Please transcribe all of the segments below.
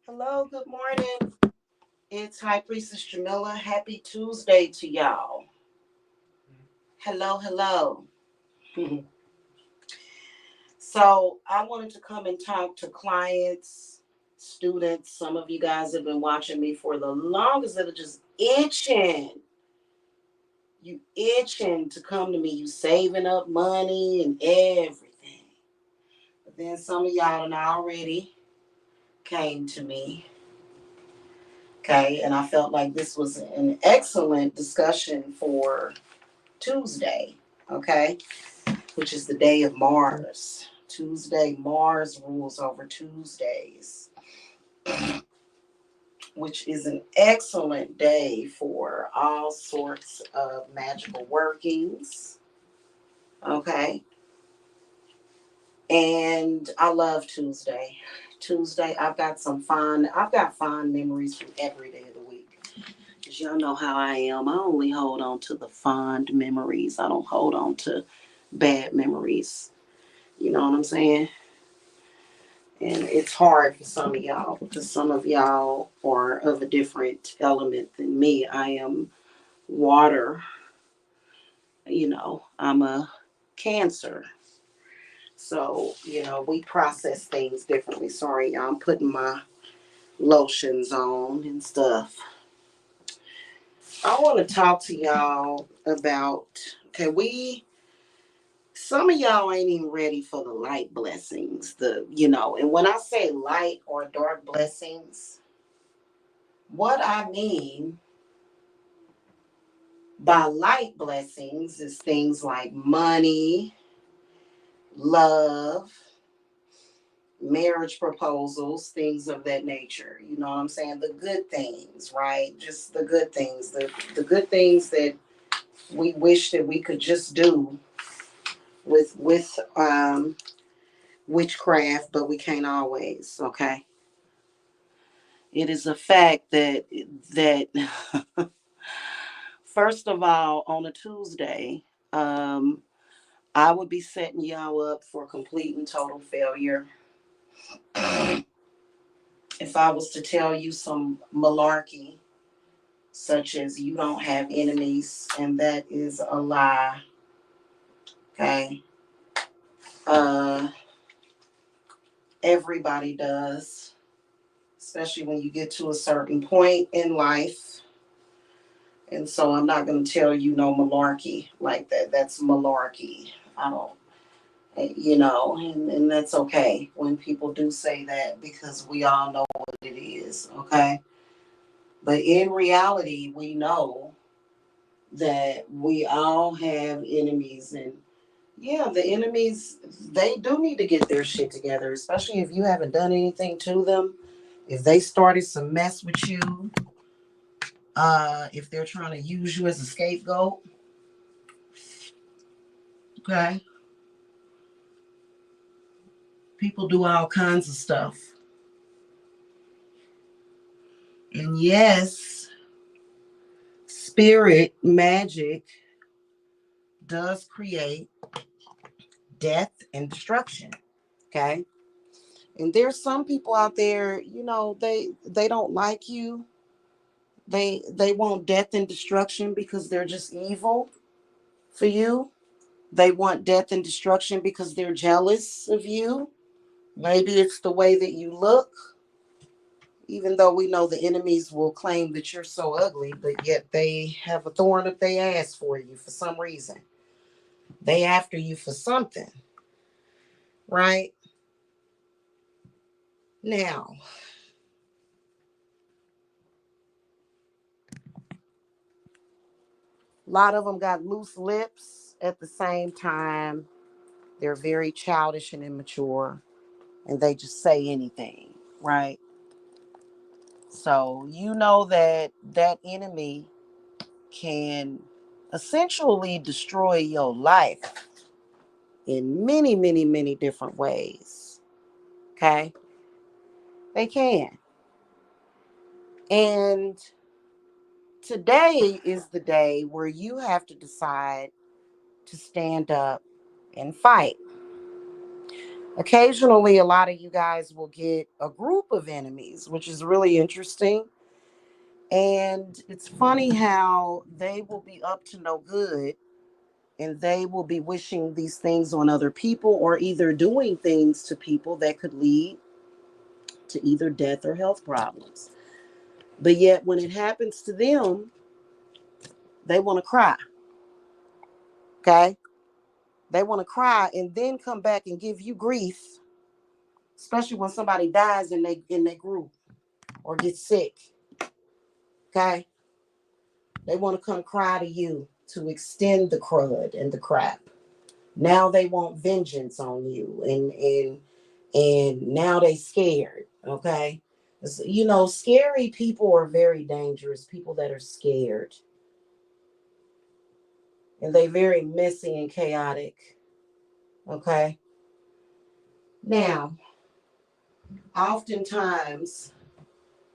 Hello, good morning. It's High Priestess Jamila. Happy Tuesday to y'all. Hello, hello. So, I wanted to come and talk to clients, students. Some of you guys have been watching me for the longest that are just itching. You itching to come to me. You saving up money and everything. But then some of y'all done already came to me. Okay, and I felt like this was an excellent discussion for Tuesday, okay, which is the day of Mars. Tuesday, Mars rules over Tuesdays, which is an excellent day for all sorts of magical workings, okay. And I love Tuesday. Tuesday, I've got fond memories from every day of the week. Because y'all know how I am. I only hold on to the fond memories. I don't hold on to bad memories. You know what I'm saying? And it's hard for some of y'all because some of y'all are of a different element than me. I am water. I'm a Cancer. So, we process things differently. Sorry, y'all. I'm putting my lotions on and stuff. I want to talk to y'all about, okay, some of y'all ain't even ready for the light blessings. And when I say light or dark blessings, what I mean by light blessings is things like money, love, marriage proposals, things of that nature. You know what I'm saying? The good things, right? Just the good things. The good things that we wish that we could just do with witchcraft, but we can't always, okay? It is a fact that first of all, on a Tuesday, I would be setting y'all up for complete and total failure. If I was to tell you some malarkey, such as you don't have enemies, and that is a lie. Okay. Uh Everybody does, especially when you get to a certain point in life. And so I'm not going to tell you no malarkey like that. That's malarkey. I don't, and that's okay when people do say that because we all know what it is, okay? But in reality, we know that we all have enemies. And yeah, the enemies, they do need to get their shit together, especially if you haven't done anything to them. If they started some mess with you, if they're trying to use you as a scapegoat, okay? People do all kinds of stuff. And yes, spirit magic does create death and destruction. Okay. And there's some people out there, they don't like you. They want death and destruction because they're just evil for you. They want death and destruction because they're jealous of you. Maybe it's the way that you look, even though we know the enemies will claim that you're so ugly, but yet they have a thorn up their ass for you for some reason. They after you for something, right? Now, a lot of them got loose lips at the same time. They're very childish and immature, and they just say anything, right? So you know that enemy can essentially destroy your life in many, many, many different ways. Okay? They can. And today is the day where you have to decide to stand up and fight. Occasionally, a lot of you guys will get a group of enemies, which is really interesting. And it's funny how they will be up to no good and they will be wishing these things on other people or either doing things to people that could lead to either death or health problems. But yet, when it happens to them, they want to cry. Okay? They want to cry and then come back and give you grief, especially when somebody dies in their group or gets sick. Okay? They want to come cry to you to extend the crud and the crap. Now they want vengeance on you, and now they scared. Okay, scary people are very dangerous. People that are scared, and they very messy and chaotic. Okay, now oftentimes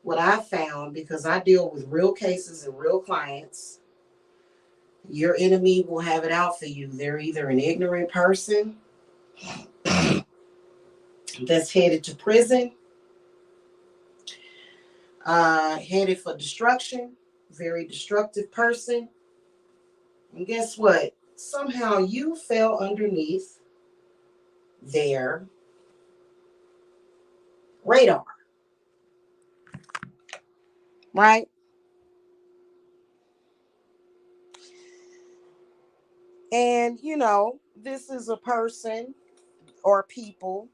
what I found, because I deal with real cases and real clients, your enemy will have it out for you. They're either an ignorant person that's headed to prison, headed for destruction, very destructive person. And guess what? Somehow you fell underneath their radar, right? And this is a person or people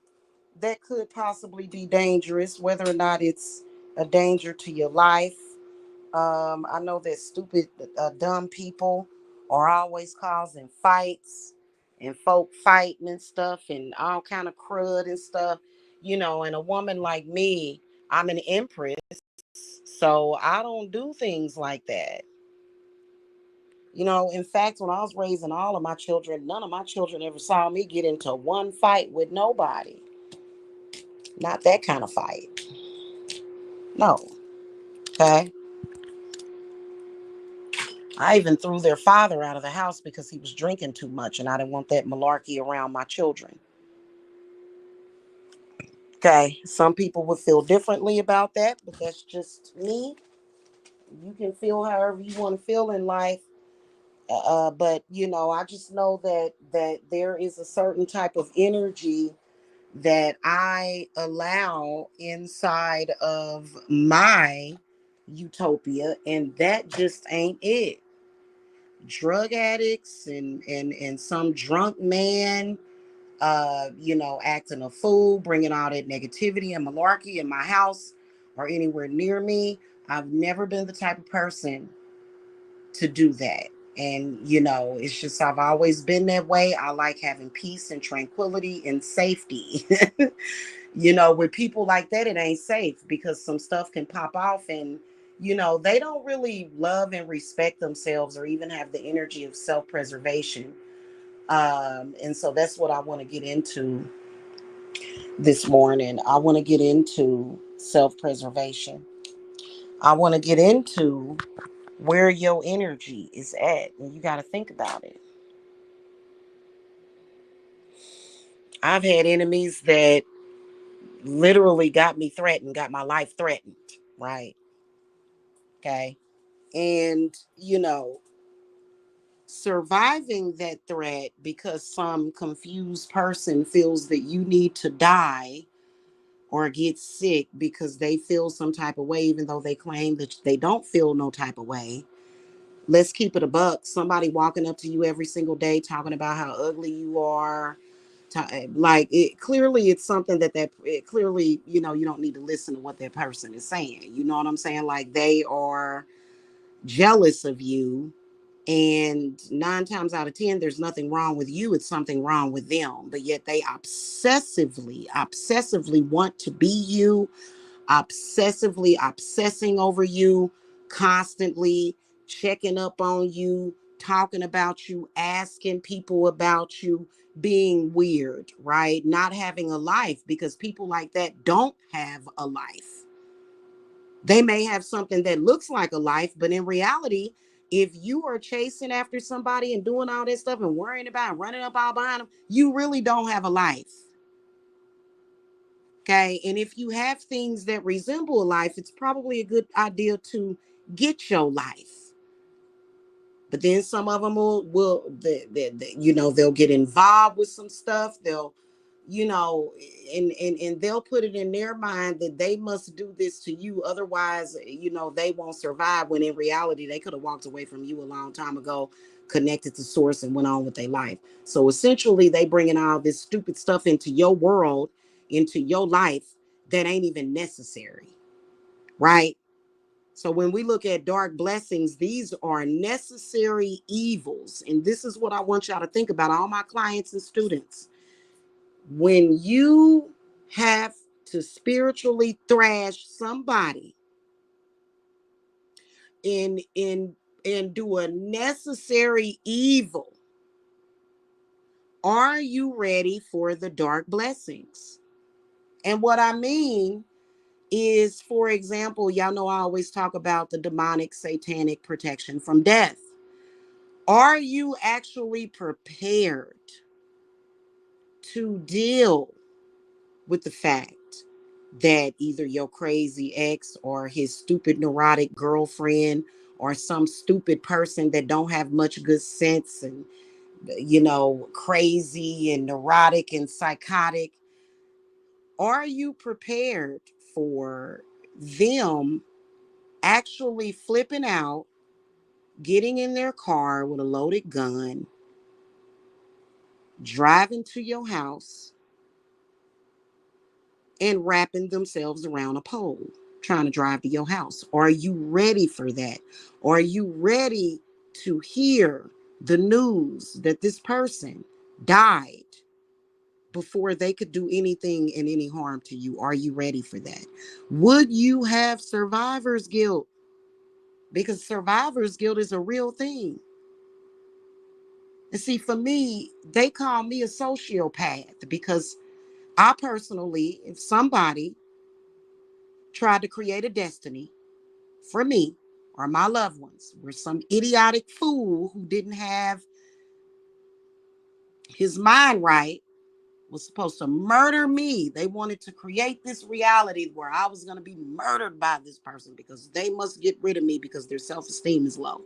that could possibly be dangerous, whether or not it's a danger to your life. I know that stupid, dumb people are always causing fights and folk fighting and stuff and all kind of crud and stuff. And a woman like me, I'm an empress, so I don't do things like that. In fact, when I was raising all of my children, none of my children ever saw me get into one fight with nobody. Not that kind of fight. No. Okay. I even threw their father out of the house because he was drinking too much and I didn't want that malarkey around my children. Okay. Some people would feel differently about that, but that's just me. You can feel however you want to feel in life. But I just know that there is a certain type of energy that I allow inside of my utopia, and that just ain't it. Drug addicts and some drunk man, acting a fool, bringing all that negativity and malarkey in my house or anywhere near me. I've never been the type of person to do that. And, it's just, I've always been that way. I like having peace and tranquility and safety. With people like that, it ain't safe because some stuff can pop off and, they don't really love and respect themselves or even have the energy of self preservation. And so that's what I want to get into this morning. I want to get into self preservation. I want to get into where your energy is at. And you got to think about it. I've had enemies that literally got me threatened, got my life threatened, right? Okay. And, surviving that threat because some confused person feels that you need to die or get sick because they feel some type of way, even though they claim that they don't feel no type of way. Let's keep it a buck. Somebody walking up to you every single day talking about how ugly you are. Like it clearly, it's something that it clearly, you don't need to listen to what that person is saying. You know what I'm saying? Like they are jealous of you, and 9 times out of 10 there's nothing wrong with you, it's something wrong with them, but yet they obsessively want to be you, obsessively obsessing over you, constantly checking up on you, talking about you, asking people about you, being weird, right? Not having a life, because people like that don't have a life. They may have something that looks like a life, but in reality, if you are chasing after somebody and doing all this stuff and worrying about and running up all behind them, you really don't have a life. Okay. And if you have things that resemble a life, it's probably a good idea to get your life. But then some of them they'll get involved with some stuff. They'll, and they'll put it in their mind that they must do this to you. Otherwise, they won't survive, when in reality, they could have walked away from you a long time ago, connected to source, and went on with their life. So essentially, they bringing all this stupid stuff into your world, into your life, that ain't even necessary. Right? So when we look at dark blessings, these are necessary evils. And this is what I want y'all to think about, all my clients and students. When you have to spiritually thrash somebody and do a necessary evil, are you ready for the dark blessings? And what I mean is, for example, y'all know I always talk about the demonic satanic protection from death. Are you actually prepared to deal with the fact that either your crazy ex or his stupid neurotic girlfriend or some stupid person that don't have much good sense and, crazy and neurotic and psychotic, are you prepared for them actually flipping out, getting in their car with a loaded gun, driving to your house, and wrapping themselves around a pole, trying to drive to your house? Are you ready for that? Are you ready to hear the news that this person died before they could do anything and any harm to you? Are you ready for that? Would you have survivor's guilt? Because survivor's guilt is a real thing. And see, for me, they call me a sociopath because I personally, if somebody tried to create a destiny for me or my loved ones, where some idiotic fool who didn't have his mind right was supposed to murder me. They wanted to create this reality where I was going to be murdered by this person because they must get rid of me because their self-esteem is low.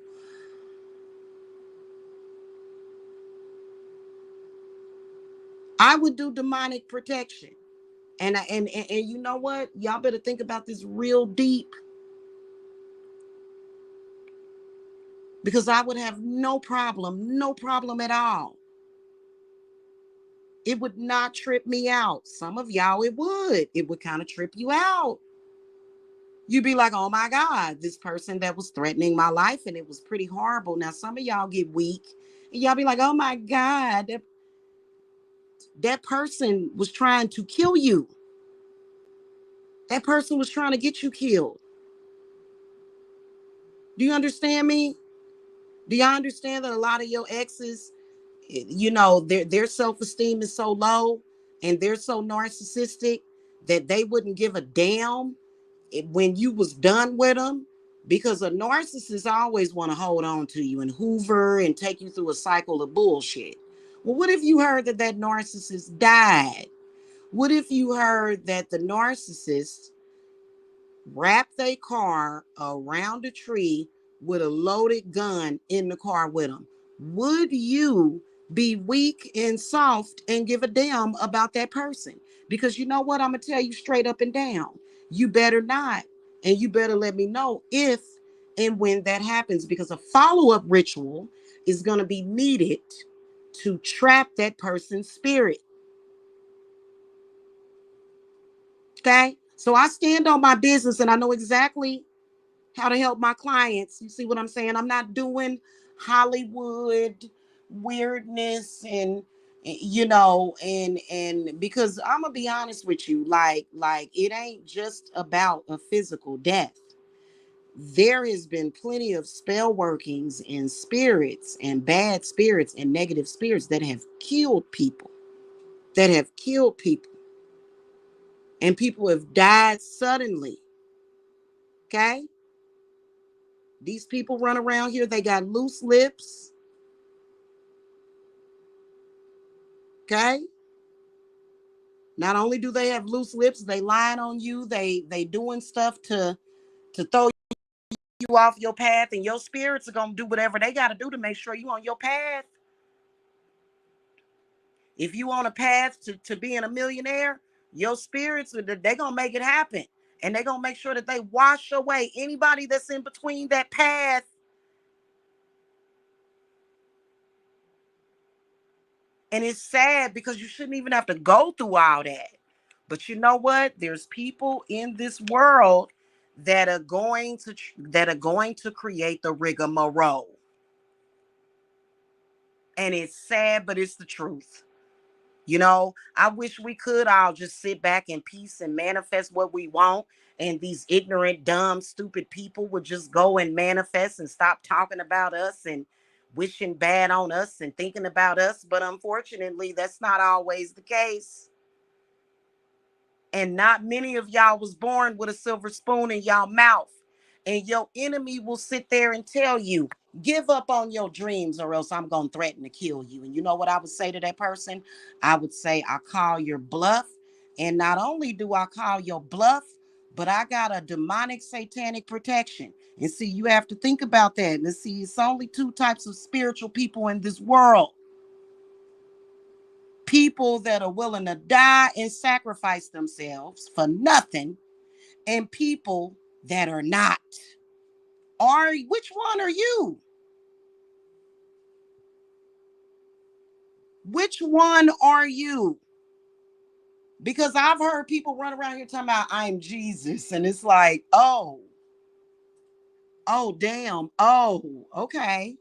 I would do demonic protection. And you know what? Y'all better think about this real deep, because I would have no problem at all. It would not trip me out. Some of y'all, it would. It would kind of trip you out. You'd be like, oh my God, this person that was threatening my life, and it was pretty horrible. Now, some of y'all get weak and y'all be like, oh my God, that person was trying to kill you. That person was trying to get you killed. Do you understand me? Do y'all understand that a lot of your exes, their self-esteem is so low and they're so narcissistic that they wouldn't give a damn when you was done with them? Because a narcissist always want to hold on to you and hoover and take you through a cycle of bullshit. Well, what if you heard that narcissist died? What if you heard that the narcissist wrapped their car around a tree with a loaded gun in the car with them? Would you be weak and soft and give a damn about that person? Because you know what? I'm going to tell you straight up and down. You better not. And you better let me know if and when that happens, because a follow-up ritual is going to be needed to trap that person's spirit. Okay? So I stand on my business and I know exactly how to help my clients. You see what I'm saying? I'm not doing Hollywood weirdness and and because I'm gonna be honest with you, like it ain't just about a physical death. There has been plenty of spell workings and spirits and bad spirits and negative spirits that have killed people, and people have died suddenly. Okay, these people run around here, they got loose lips. Okay, Not only do they have loose lips, they lying on you. They doing stuff to throw you off your path, and your spirits are gonna do whatever they gotta do to make sure you on your path. If you on a path to being a millionaire, your spirits, they're gonna make it happen. And they're gonna make sure that they wash away anybody that's in between that path. And it's sad because you shouldn't even have to go through all that. But you know what? There's people in this world that are going to create the rigmarole. And it's sad, but it's the truth. I wish we could all just sit back in peace and manifest what we want. And these ignorant, dumb, stupid people would just go and manifest and stop talking about us and wishing bad on us and thinking about us. But unfortunately, that's not always the case. And not many of y'all was born with a silver spoon in y'all mouth. And your enemy will sit there and tell you, give up on your dreams or else I'm going to threaten to kill you. And you know what I would say to that person? I would say, I call your bluff. And not only do I call your bluff, but I got a demonic satanic protection. And see, you have to think about that. And see, it's only two types of spiritual people in this world: people that are willing to die and sacrifice themselves for nothing, and people that are not. Which one are you? Which one are you? Because I've heard people run around here talking about I'm Jesus, and it's like, oh, damn, okay.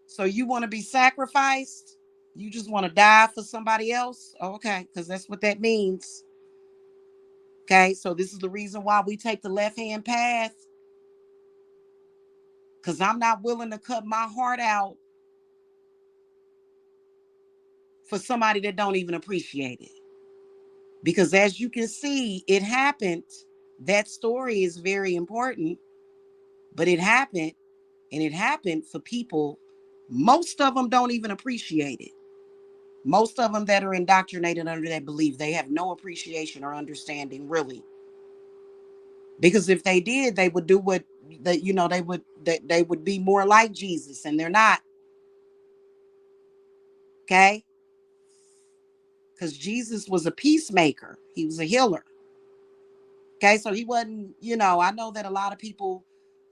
So you want to be sacrificed? You just want to die for somebody else? Okay, because that's what that means. Okay, so this is the reason why we take the left-hand path. Because I'm not willing to cut my heart out for somebody that don't even appreciate it. Because as you can see, it happened. That story is very important, but it happened, and it happened for people. Most of them don't even appreciate it. Most of them that are indoctrinated under that belief, they have no appreciation or understanding, really. Because if they did, they would do what they would be more like Jesus, and they're not. Okay? Because Jesus was a peacemaker. He was a healer. Okay, so he wasn't, I know that a lot of people,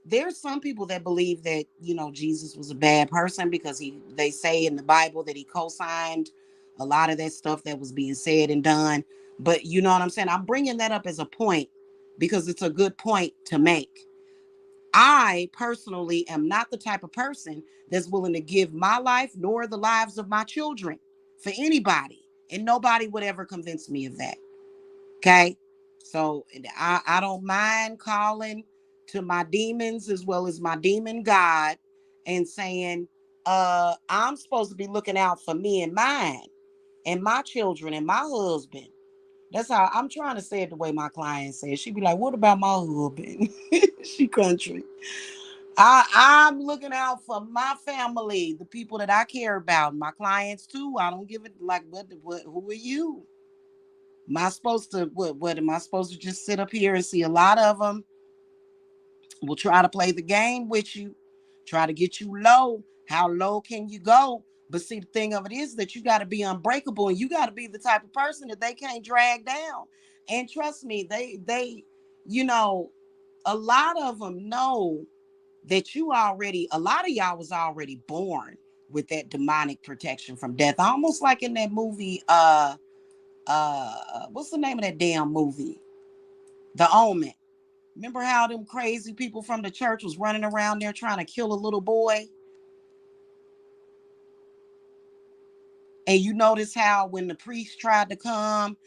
there's some people that believe that, Jesus was a bad person because they say in the Bible that he co-signed a lot of that stuff that was being said and done. But you know what I'm saying? I'm bringing that up as a point because it's a good point to make. I personally am not the type of person that's willing to give my life nor the lives of my children for anybody. And nobody would ever convince me of that. Okay. So I don't mind calling to my demons as well as my demon God and saying, I'm supposed to be looking out for me and mine and my children and my husband. That's how I'm trying to say it the way my client says. She'd be like, what about my husband? She country. I'm looking out for my family, the people that I care about, my clients too. I don't give it like, who are you? Am I supposed to, what am I supposed to just sit up here and see? A lot of them will try to play the game with you, try to get you low. How low can you go? But see, the thing of it is that you got to be unbreakable, and you got to be the type of person that they can't drag down. And trust me, you know, a lot of them know that a lot of y'all was already born with that demonic protection from death. Almost like in that movie, what's the name of that damn movie? The Omen. Remember how them crazy people from the church was running around there trying to kill a little boy? And you notice how when the priest tried to come,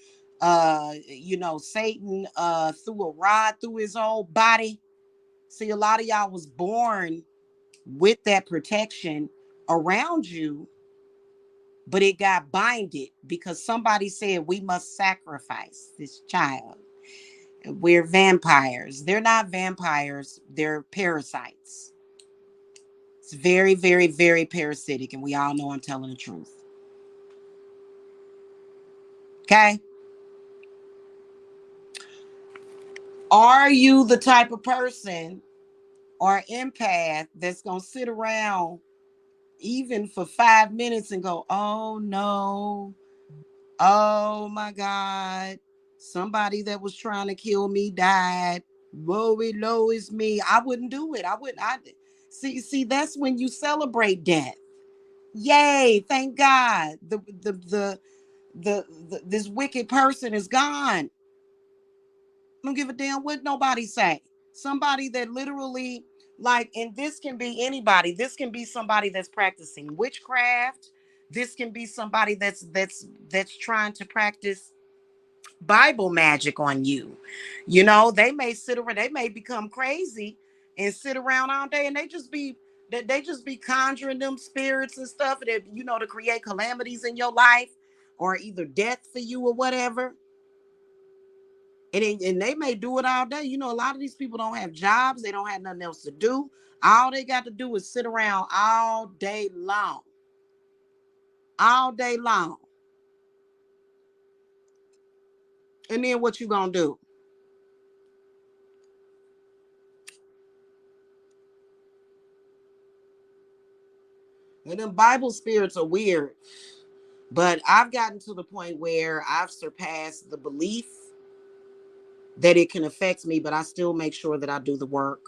Satan threw a rod through his whole body. See, a lot of y'all was born with that protection around you, but it got binded because somebody said we must sacrifice this child. We're vampires. They're not vampires. They're parasites. It's very, very, very parasitic. And we all know I'm telling the truth. Okay. Are you the type of person or empath that's going to sit around even for 5 minutes and go, oh no, oh my God, somebody that was trying to kill me died. Woe is me. I wouldn't do it. See, that's when you celebrate death. Yay, thank God. This wicked person is gone. Don't give a damn what nobody say. Somebody that literally, like, and this can be anybody. This can be somebody that's practicing witchcraft. This can be somebody that's trying to practice Bible magic on you. You know, they may sit around, they may become crazy and sit around all day, and they just be conjuring them spirits and stuff that, you know, to create calamities in your life or either death for you or whatever. And they may do it all day. You know, a lot of these people don't have jobs. They don't have nothing else to do. All they got to do is sit around all day long. All day long. And then what you gonna do? And them Bible spirits are weird. But I've gotten to the point where I've surpassed the belief that it can affect me, but I still make sure that I do the work.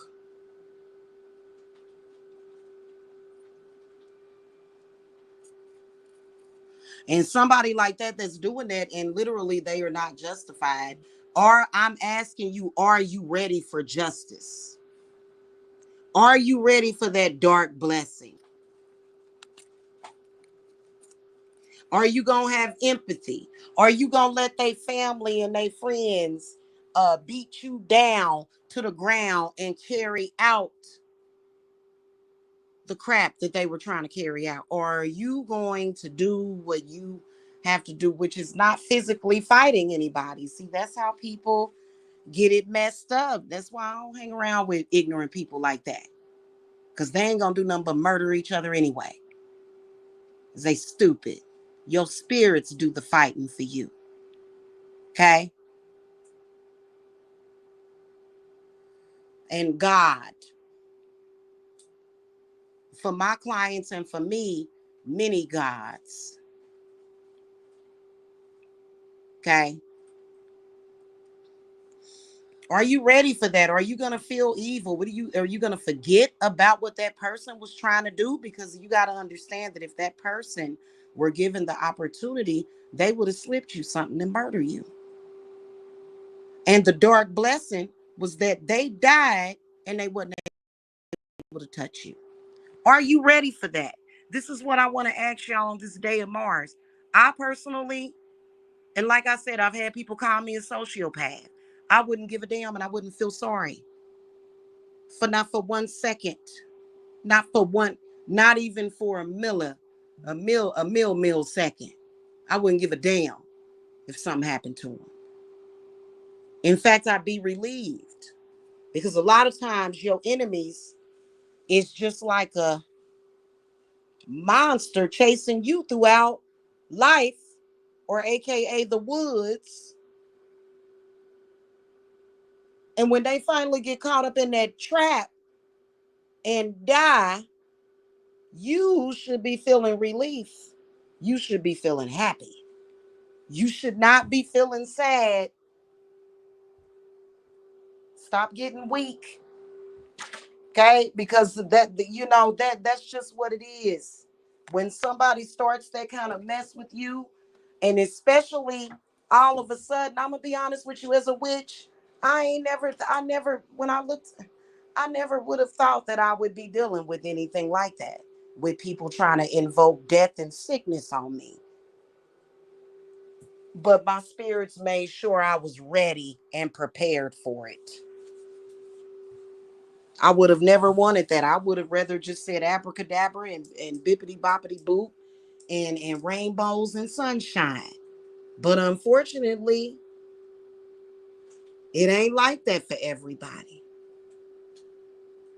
And somebody like that that's doing that and literally they are not justified. Or I'm asking you, are you ready for justice? Are you ready for that dark blessing? Are you going to have empathy? Are you going to let their family and their friends beat you down to the ground and carry out the crap that they were trying to carry out? Or are you going to do what you have to do, which is not physically fighting anybody? See, that's how people get it messed up. That's why I don't hang around with ignorant people like that. Because they ain't going to do nothing but murder each other anyway. They stupid. Your spirits do the fighting for you. Okay? And God, for my clients and for me, many gods. Okay? Are you ready for that? Are you going to feel evil? Are you going to forget about what that person was trying to do? Because you got to understand that if that person were given the opportunity, they would have slipped you something and murder you. And the dark blessing was that they died and they wasn't able to touch you. Are you ready for that? This is what I want to ask y'all on this day of Mars. I personally, and like I said, I've had people call me a sociopath. I wouldn't give a damn and I wouldn't feel sorry for not for 1 second, not for one, not even for a millisecond. I wouldn't give a damn if something happened to them. In fact, I'd be relieved because a lot of times your enemies is just like a monster chasing you throughout life, or AKA the woods. And when they finally get caught up in that trap and die, you should be feeling relief. You should be feeling happy. You should not be feeling sad. Stop getting weak. Okay? Because that's just what it is. When somebody starts that kind of mess with you, and especially all of a sudden, I'm gonna be honest with you, as a witch, I never, when I looked, I never would have thought that I would be dealing with anything like that, with people trying to invoke death and sickness on me. But my spirits made sure I was ready and prepared for it. I would have never wanted that. I would have rather just said abracadabra and bippity boppity boop and rainbows and sunshine. But unfortunately, it ain't like that for everybody.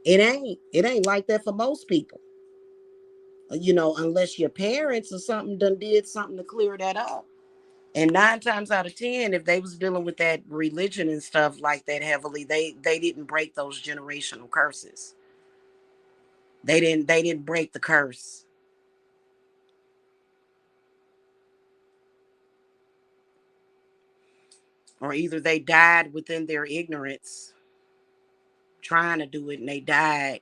It ain't. It ain't like that for most people. You know, unless your parents or something done did something to clear that up. And 9 times out of 10, if they was dealing with that religion and stuff like that heavily, they didn't break those generational curses. They didn't break the curse. Or either they died within their ignorance trying to do it and they died,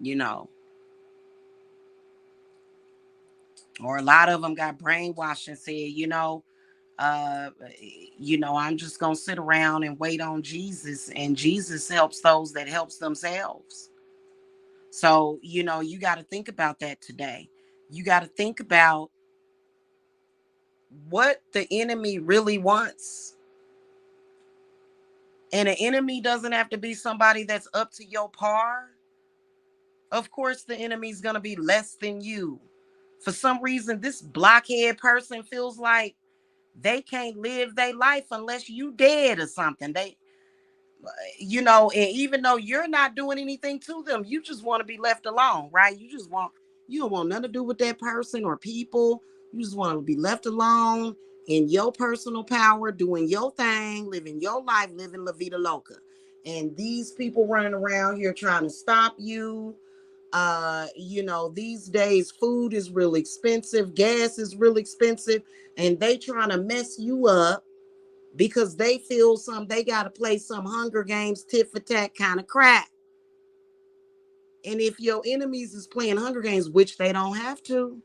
you know. Or a lot of them got brainwashed and said, uh, I'm just gonna sit around and wait on Jesus, and Jesus helps those that helps themselves. So, you got to think about that today. You got to think about what the enemy really wants. And an enemy doesn't have to be somebody that's up to your par. Of course, the enemy's going to be less than you. For some reason, this blockhead person feels like they can't live their life unless you dead or something. And even though you're not doing anything to them, you just want to be left alone, right? You don't want nothing to do with that person or people. You just want to be left alone in your personal power, doing your thing, living your life, living La Vida Loca. And these people running around here trying to stop you. These days food is really expensive, gas is really expensive, and they trying to mess you up because they feel they got to play some Hunger Games tit for tat kind of crap. And if your enemies is playing Hunger Games, which they don't have to,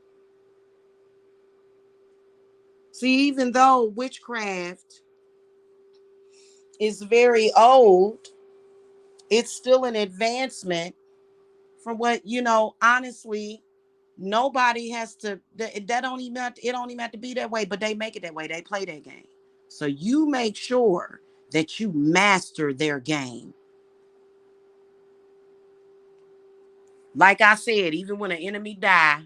see, even though witchcraft is very old, it's still an advancement from what, honestly, nobody has to, that don't even have to, it don't even have to be that way, but they make it that way. They play that game. So you make sure that you master their game. Like I said, even when an enemy die,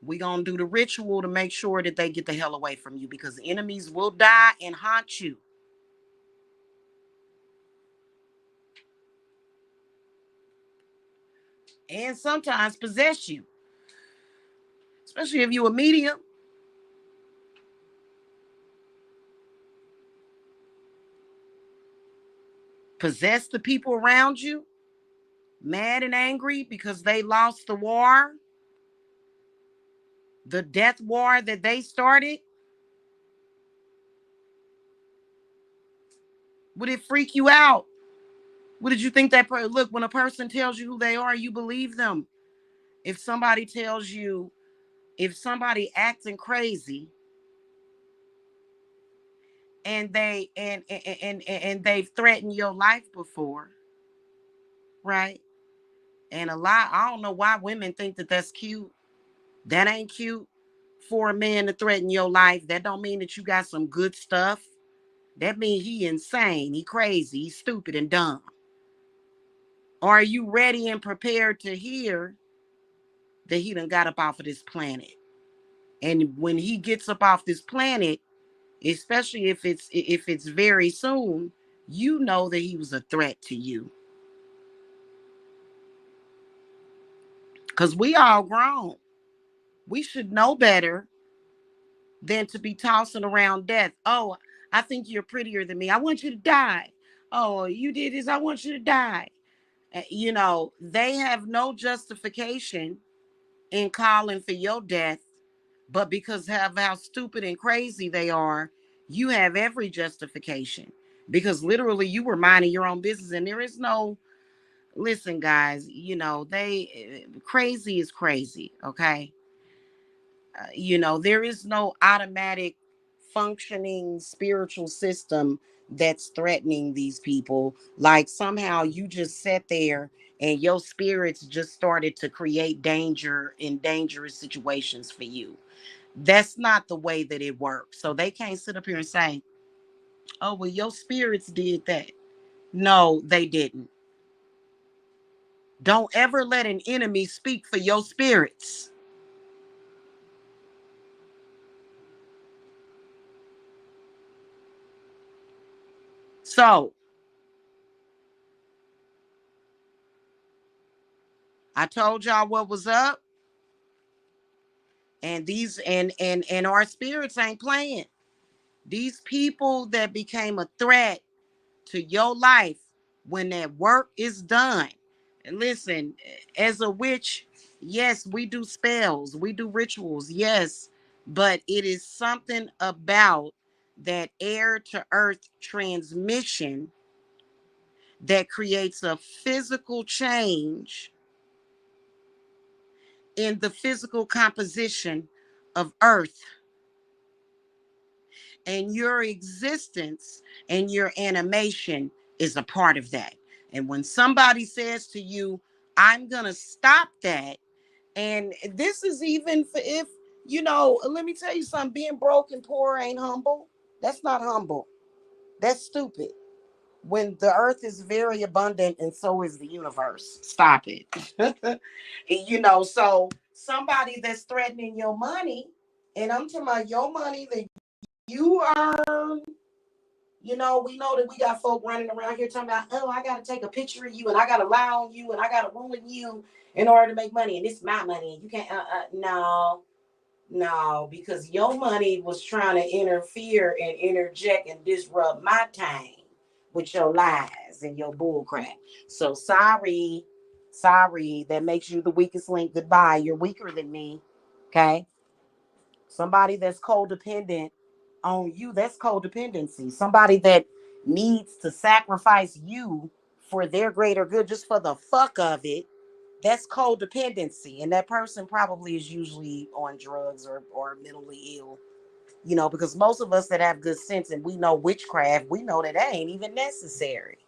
we gonna do the ritual to make sure that they get the hell away from you, because enemies will die and haunt you. And sometimes possess you. Especially if you a medium. Possess the people around you, mad and angry because they lost the war, the death war that they started. Would it freak you out? What did you think look, when a person tells you who they are, you believe them. If somebody tells you, if somebody acting crazy and they've threatened your life before, right? And I don't know why women think that that's cute. That ain't cute for a man to threaten your life. That don't mean that you got some good stuff. That mean he insane, he crazy, he stupid and dumb. Are you ready and prepared to hear that he done got up off of this planet? And when he gets up off this planet, especially if it's very soon, you know that he was a threat to you. Because we all grown. We should know better than to be tossing around death. Oh, I think you're prettier than me. I want you to die. Oh, you did this. I want you to die. They have no justification in calling for your death, but because of how stupid and crazy they are, you have every justification, because literally you were minding your own business, and there is no, listen guys, they crazy is crazy, okay? There is no automatic functioning spiritual system that's threatening these people. Like somehow you just sat there and your spirits just started to create danger in dangerous situations for you. That's not the way that it works. So they can't sit up here and say, oh, well, your spirits did that. No, they didn't. Don't ever let an enemy speak for your spirits. So I told y'all what was up, and these and our spirits ain't playing. These people that became a threat to your life when that work is done. And listen, as a witch, yes, we do spells, we do rituals, yes, but it is something about that air to earth transmission that creates a physical change in the physical composition of earth, and your existence and your animation is a part of that. And when somebody says to you, I'm going to stop that, and this is even for if, let me tell you something, being broke and poor ain't humble. That's not humble. That's stupid. When the earth is very abundant and so is the universe. Stop it. So somebody that's threatening your money, and I'm talking about your money that you earn. We know that we got folk running around here talking about, oh, I got to take a picture of you and I got to lie on you and I got to ruin you in order to make money. And it's my money. And you can't, no, because your money was trying to interfere and interject and disrupt my time with your lies and your bullcrap. So sorry, that makes you the weakest link. Goodbye. You're weaker than me. Okay. Somebody that's codependent on you, that's codependency. Somebody that needs to sacrifice you for their greater good just for the fuck of it, that's codependency. And that person probably is usually on drugs or mentally ill. Because most of us that have good sense and we know witchcraft, we know that ain't even necessary.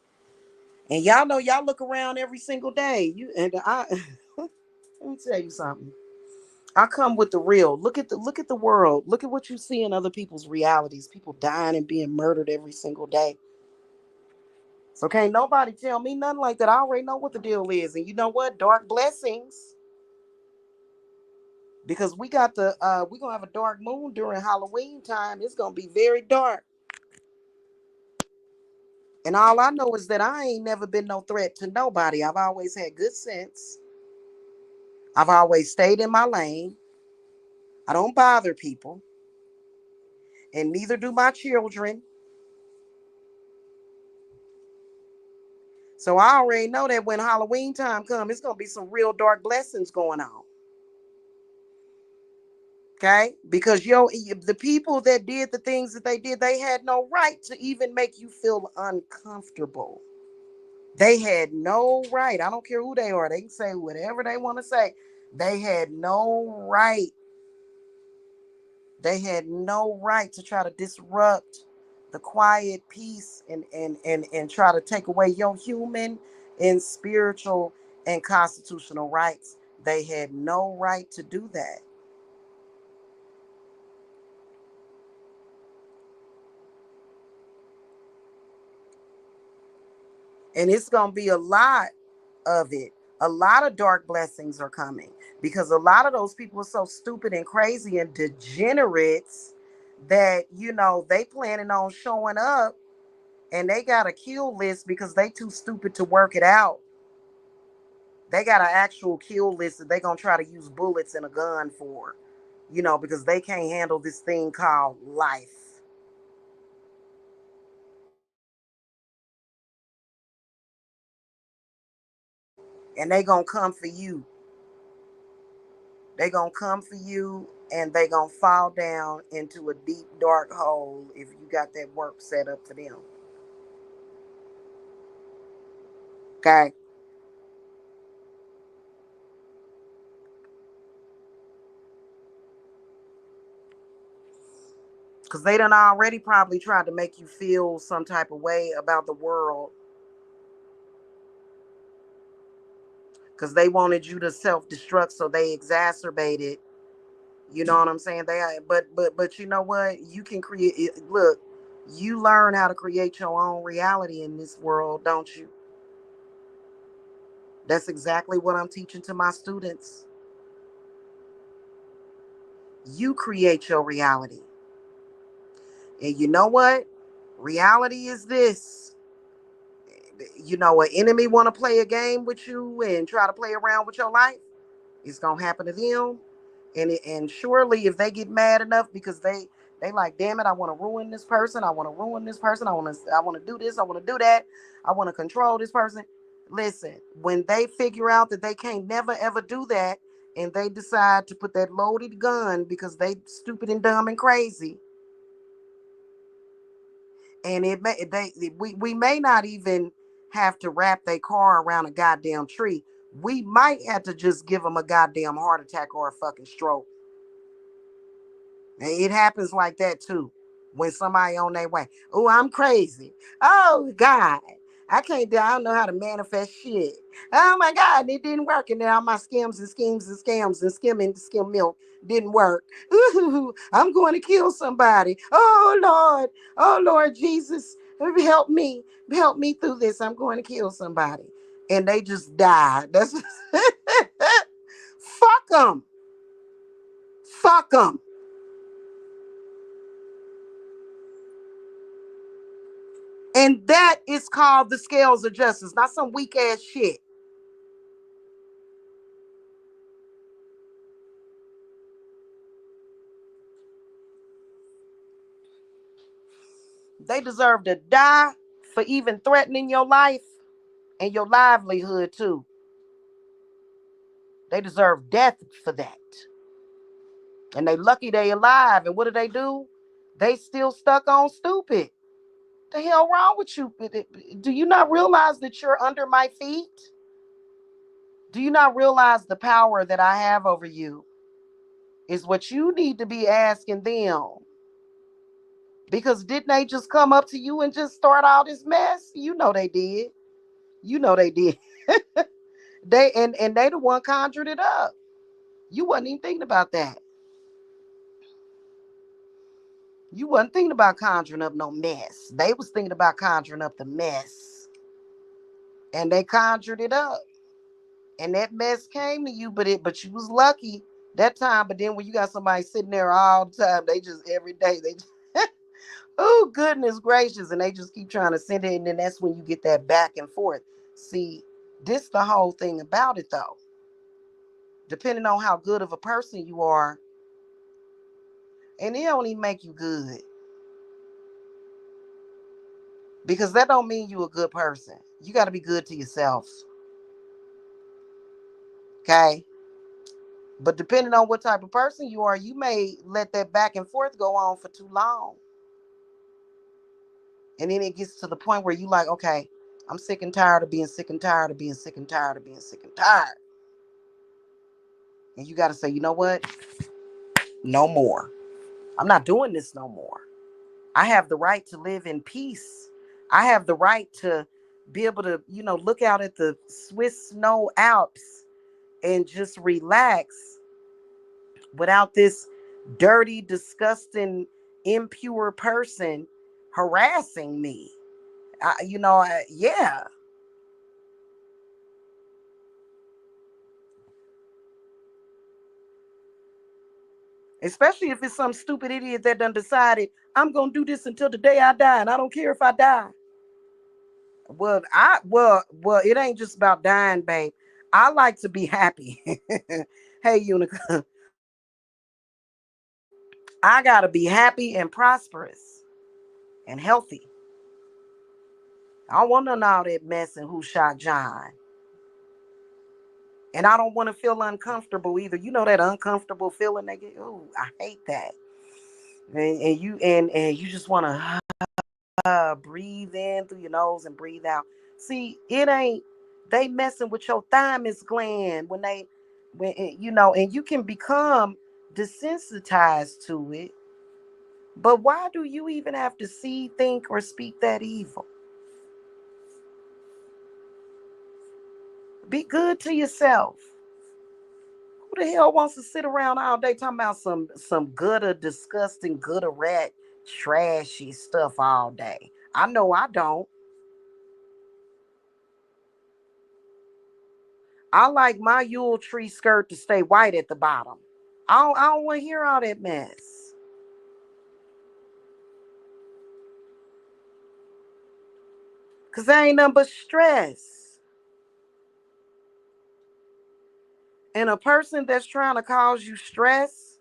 And y'all know, y'all look around every single day. Let me tell you something. I come with the real. Look at the world. Look at what you see in other people's realities. People dying and being murdered every single day. So can't nobody tell me nothing like that. I already know what the deal is. And you know what? Dark blessings. Because we're gonna have a dark moon during Halloween time. It's gonna be very dark. And all I know is that I ain't never been no threat to nobody. I've always had good sense. I've always stayed in my lane. I don't bother people. And neither do my children. So I already know that when Halloween time comes, it's gonna be some real dark blessings going on. Okay? Because the people that did the things that they did, they had no right to even make you feel uncomfortable. They had no right. I don't care who they are. They can say whatever they want to say. They had no right. They had no right to try to disrupt the quiet peace and try to take away your human and spiritual and constitutional rights. They had no right to do that. And it's going to be a lot of it. A lot of dark blessings are coming because a lot of those people are so stupid and crazy and degenerates that, they planning on showing up and they got a kill list because they too stupid to work it out. They got an actual kill list that they gonna try to use bullets and a gun for, because they can't handle this thing called life. And they gonna come for you. They gonna come for you and they gonna fall down into a deep dark hole if you got that work set up for them. Okay. Because they done already probably tried to make you feel some type of way about the world because they wanted you to self-destruct, so they exacerbated. You know what I'm saying? But you know what? You can create it. Look, you learn how to create your own reality in this world, don't you? That's exactly what I'm teaching to my students. You create your reality. And you know what? Reality is this. you know, an enemy want to play a game with you and try to play around with your life, it's gonna happen to them. And surely if they get mad enough because they like, damn it, I want to ruin this person, I want to ruin this person, I want to do this, I want to do that, I want to control this person. Listen, when they figure out that they can't never ever do that, and they decide to put that loaded gun because they stupid and dumb and crazy, and it may we may not even have to wrap their car around a goddamn tree. We might have to just give them a goddamn heart attack or a fucking stroke. And it happens like that too. When somebody on their way. Oh, I'm crazy. Oh God. I can't do, I don't know how to manifest shit. Oh my God, it didn't work. And now my skims and schemes and scams and skim milk didn't work. Ooh, I'm going to kill somebody. Oh Lord Jesus, help me. Help me through this. I'm going to kill somebody. And they just die. That's fuck them. Fuck them. And that is called the scales of justice, not some weak ass shit. They deserve to die for even threatening your life and your livelihood too. They deserve death for that. And they lucky they alive. And what do? They still stuck on stupid. The hell wrong with you? Do you not realize that you're under my feet? Do you not realize the power that I have over you? Is what you need to be asking them. Because didn't they just come up to you and just start all this mess? You know they did. You know they did. And they the one conjured it up. You wasn't even thinking about that. You wasn't thinking about conjuring up no mess. They was thinking about conjuring up the mess. And they conjured it up. And that mess came to you, but you was lucky that time. But then when you got somebody sitting there all the time, they just every day they just oh goodness gracious, and they just keep trying to send it, and then that's when you get that back and forth. See, this the whole thing about it though. Depending on how good of a person you are, and it only make you good. Because that don't mean you a good person. You got to be good to yourself. Okay? But depending on what type of person you are, you may let that back and forth go on for too long. And then it gets to the point where you like, okay, I'm sick and tired of being sick and tired of being sick and tired of being sick and tired. And you got to say, you know what? No more. I'm not doing this no more. I have the right to live in peace. I have the right to be able to, look out at the Swiss snow Alps and just relax without this dirty, disgusting, impure person harassing me. Yeah. Especially if it's some stupid idiot that done decided I'm gonna do this until the day I die, and I don't care if I die. Well, it ain't just about dying, babe. I like to be happy. Hey, Unica, I gotta be happy and prosperous and healthy. I don't want none of all that mess and who shot John. And I don't want to feel uncomfortable either. You know that uncomfortable feeling they get. Oh, I hate that. And you just want to breathe in through your nose and breathe out. See, it ain't they messing with your thymus gland and you can become desensitized to it. But why do you even have to see, think, or speak that evil? Be good to yourself. Who the hell wants to sit around all day talking about some gutter, disgusting, gutter rat, trashy stuff all day? I know I don't. I like my Yule tree skirt to stay white at the bottom. I don't want to hear all that mess. Because that ain't nothing but stress. And a person that's trying to cause you stress,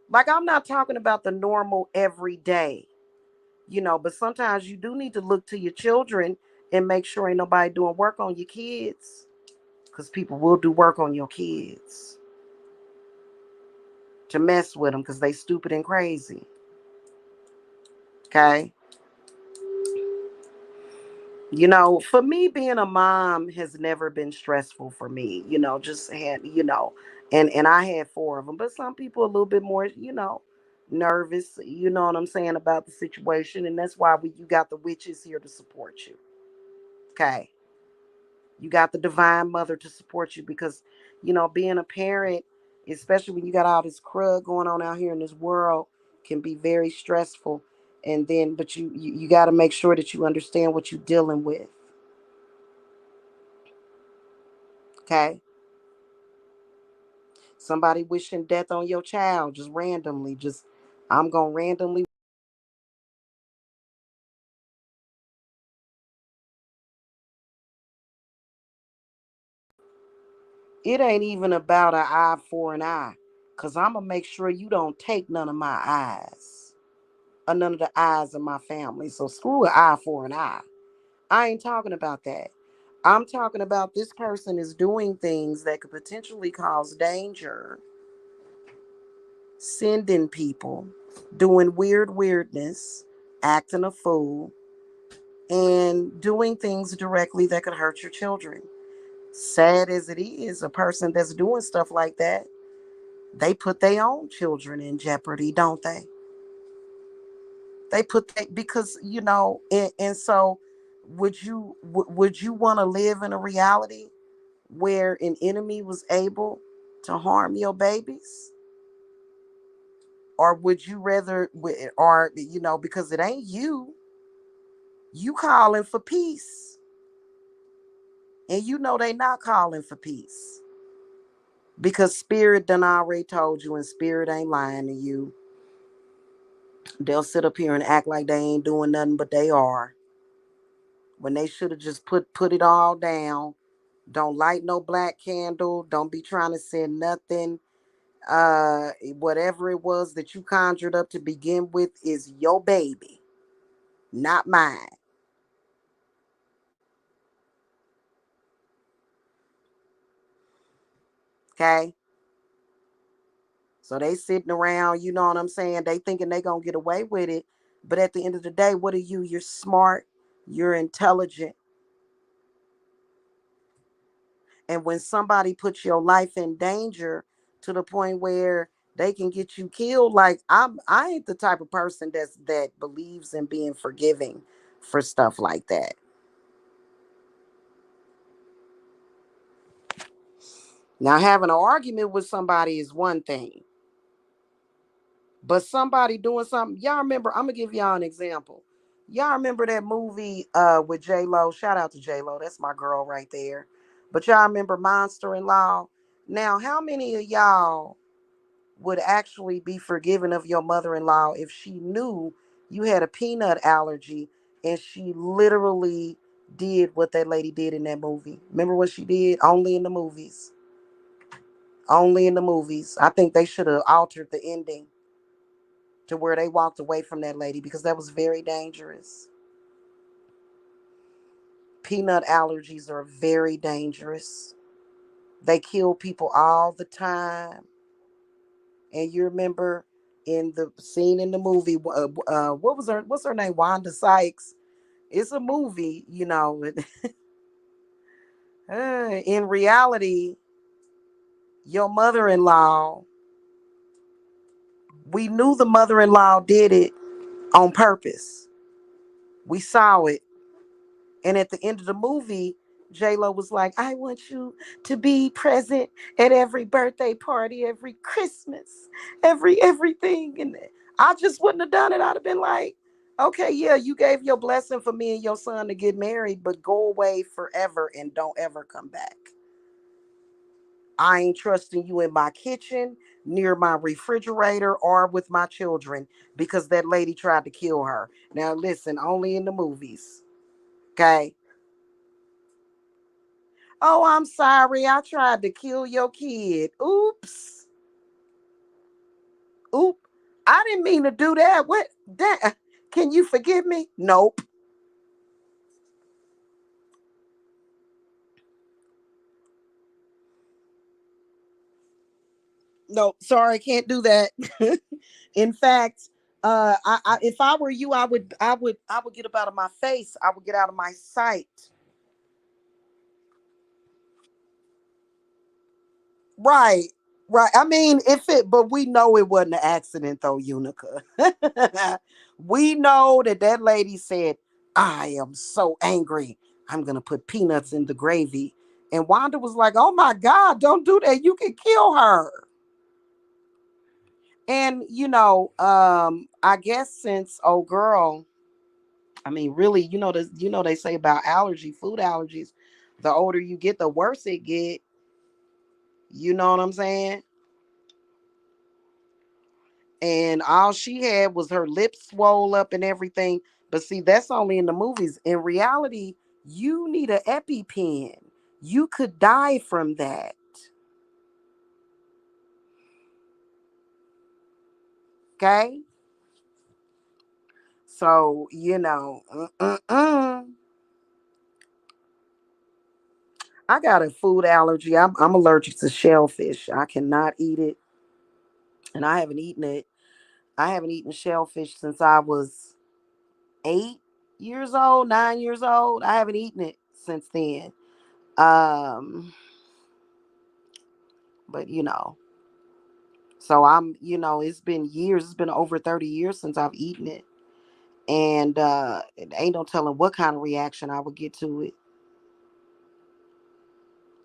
like I'm not talking about the normal everyday, but sometimes you do need to look to your children and make sure ain't nobody doing work on your kids. Because people will do work on your kids to mess with them because they stupid and crazy. Okay. For me, being a mom has never been stressful for me. Just had, and I had four of them. But some people a little bit more, nervous. You know what I'm saying about the situation, and that's why you got the witches here to support you. Okay, you got the divine mother to support you because, being a parent, especially when you got all this crud going on out here in this world, can be very stressful. And then, but you got to make sure that you understand what you're dealing with. Okay. Somebody wishing death on your child just randomly. I'm going to randomly. It ain't even about an eye for an eye. Because I'm going to make sure you don't take none of my eyes or none of the eyes of my family. So screw an eye for an eye. I ain't talking about that. I'm talking about this person is doing things that could potentially cause danger, sending people, doing weirdness, acting a fool, and doing things directly that could hurt your children. Sad as it is, a person that's doing stuff like that, they put their own children in jeopardy, don't they? They put that because and so would you want to live in a reality where an enemy was able to harm your babies? Or would you rather, or because it ain't you calling for peace, and they not calling for peace because spirit done already told you, and spirit ain't lying to you. They'll sit up here and act like they ain't doing nothing, but they are, when they should have just put it all down. Don't light no black candle. Don't be trying to send nothing. Whatever it was that you conjured up to begin with is your baby, not mine. Okay. So they sitting around, you know what I'm saying? They thinking they gonna get away with it. But at the end of the day, what are you? You're smart, you're intelligent. And when somebody puts your life in danger to the point where they can get you killed, like I ain't the type of person that believes in being forgiving for stuff like that. Now having an argument with somebody is one thing. But somebody doing something, y'all remember, I'm gonna give y'all an example. Y'all remember that movie with J Lo? Shout out to J Lo, that's my girl right there. But y'all remember Monster in Law? Now, how many of y'all would actually be forgiving of your mother-in-law if she knew you had a peanut allergy and she literally did what that lady did in that movie? Remember what she did? Only in the movies. Only in the movies. I think they should have altered the ending to where they walked away from that lady because that was very dangerous. Peanut allergies are very dangerous. They kill people all the time. And you remember in the scene in the movie, what was what's her name? Wanda Sykes. It's a movie, in reality, your mother-in-law, we knew the mother-in-law did it on purpose. We saw it. And at the end of the movie, J-Lo was like, I want you to be present at every birthday party, every Christmas, everything. And I just wouldn't have done it. I'd have been like, okay, yeah, you gave your blessing for me and your son to get married, but go away forever and don't ever come back. I ain't trusting you in my kitchen, near my refrigerator, or with my children because that lady tried to kill her. Now, listen, only in the movies. Okay. Oh, I'm sorry. I tried to kill your kid. Oops. Oop. I didn't mean to do that. What? That, can you forgive me? Nope. Nope. Sorry, can't do that. In fact, if I were you, I would get up out of my face. I would get out of my sight. Right. Right. I mean, if it, but we know it wasn't an accident though, Unica. We know that that lady said, I am so angry. I'm going to put peanuts in the gravy. And Wanda was like, oh my God, don't do that. You can kill her. And, I guess since, oh girl, I mean, really, they say about food allergies, the older you get, the worse it get. You know what I'm saying? And all she had was her lips swole up and everything. But see, that's only in the movies. In reality, you need an EpiPen. You could die from that. Okay? So, I got a food allergy. I'm allergic to shellfish. I cannot eat it. And I haven't eaten it. I haven't eaten shellfish since I was 8 years old, 9 years old. I haven't eaten it since then. Um, but so it's been years, it's been over 30 years since I've eaten it. And it ain't no telling what kind of reaction I would get to it.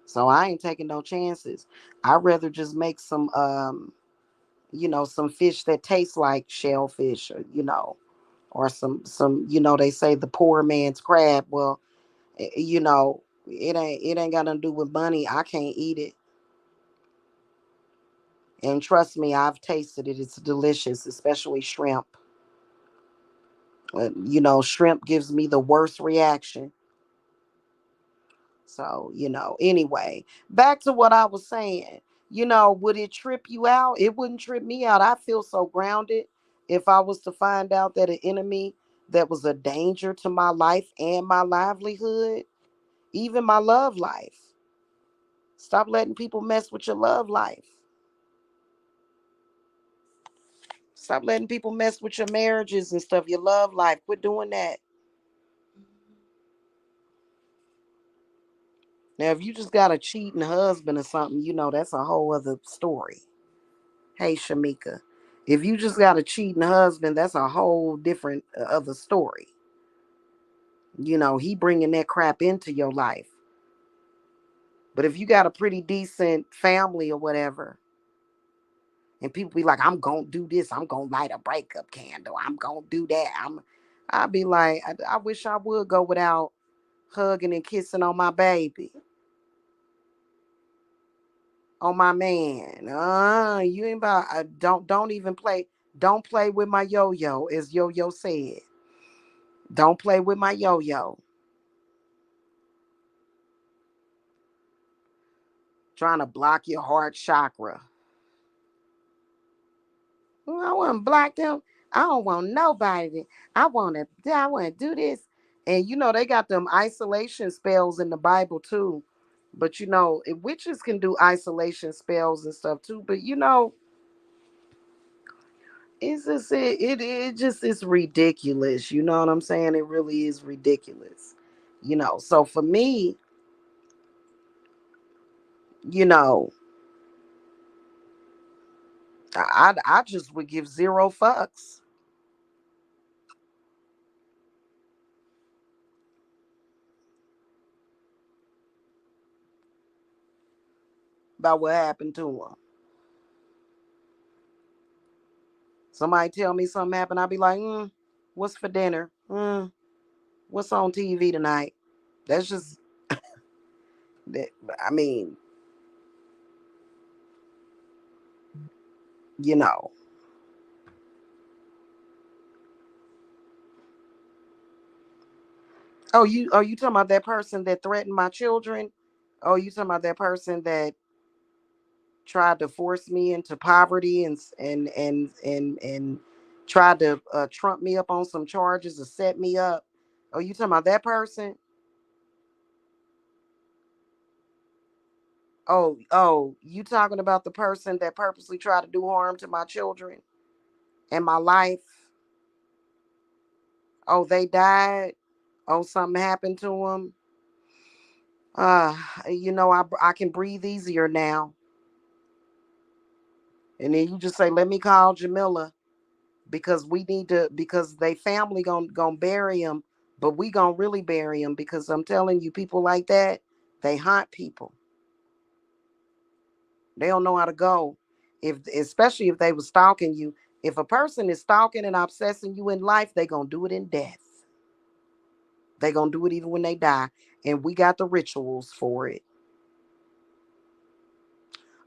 So I ain't taking no chances. I'd rather just make some fish that tastes like shellfish, or some, they say the poor man's crab. Well, it ain't got nothing to do with money. I can't eat it. And trust me, I've tasted it. It's delicious, especially shrimp. Shrimp gives me the worst reaction. So, anyway, back to what I was saying. Would it trip you out? It wouldn't trip me out. I feel so grounded if I was to find out that an enemy that was a danger to my life and my livelihood, even my love life. Stop letting people mess with your love life. Stop letting people mess with your marriages and stuff, your love life. Quit doing that. Now, if you just got a cheating husband or something, that's a whole other story. Hey, Shamika, if you just got a cheating husband, that's a whole different other story. He bringing that crap into your life. But if you got a pretty decent family or whatever, and people be like, I'm gonna do this, I'm gonna light a breakup candle, I'm gonna do that. I'd be like, I wish I would go without hugging and kissing on my baby, on my man. You ain't about. Don't even play. Don't play with my yo-yo, as Yo-Yo said. Don't play with my yo-yo. Trying to block your heart chakra. Well, I want to block them. I don't want nobody. I want to do this. And they got them isolation spells in the Bible too. But witches can do isolation spells and stuff too. But it's just it just is ridiculous. You know what I'm saying? It really is ridiculous. So for me, you know, I just would give zero fucks about what happened to him. Somebody tell me something happened, I'll be like, what's for dinner? What's on TV tonight? That's just that. I mean, you know. Oh, you talking about that person that threatened my children? Oh, you talking about that person that tried to force me into poverty and tried to trump me up on some charges or set me up. Oh, you talking about that person? Oh, you talking about the person that purposely tried to do harm to my children and my life? Oh, they died. Oh, something happened to them. Uh, I can breathe easier now. And then you just say, let me call Jamila because we need to, because they family gonna bury him, but we gonna really bury him because I'm telling you, people like that, they haunt people. They don't know how to go. If especially if they were stalking you. If a person is stalking and obsessing you in life, they gonna do it in death. They gonna do it even when they die. And we got the rituals for it.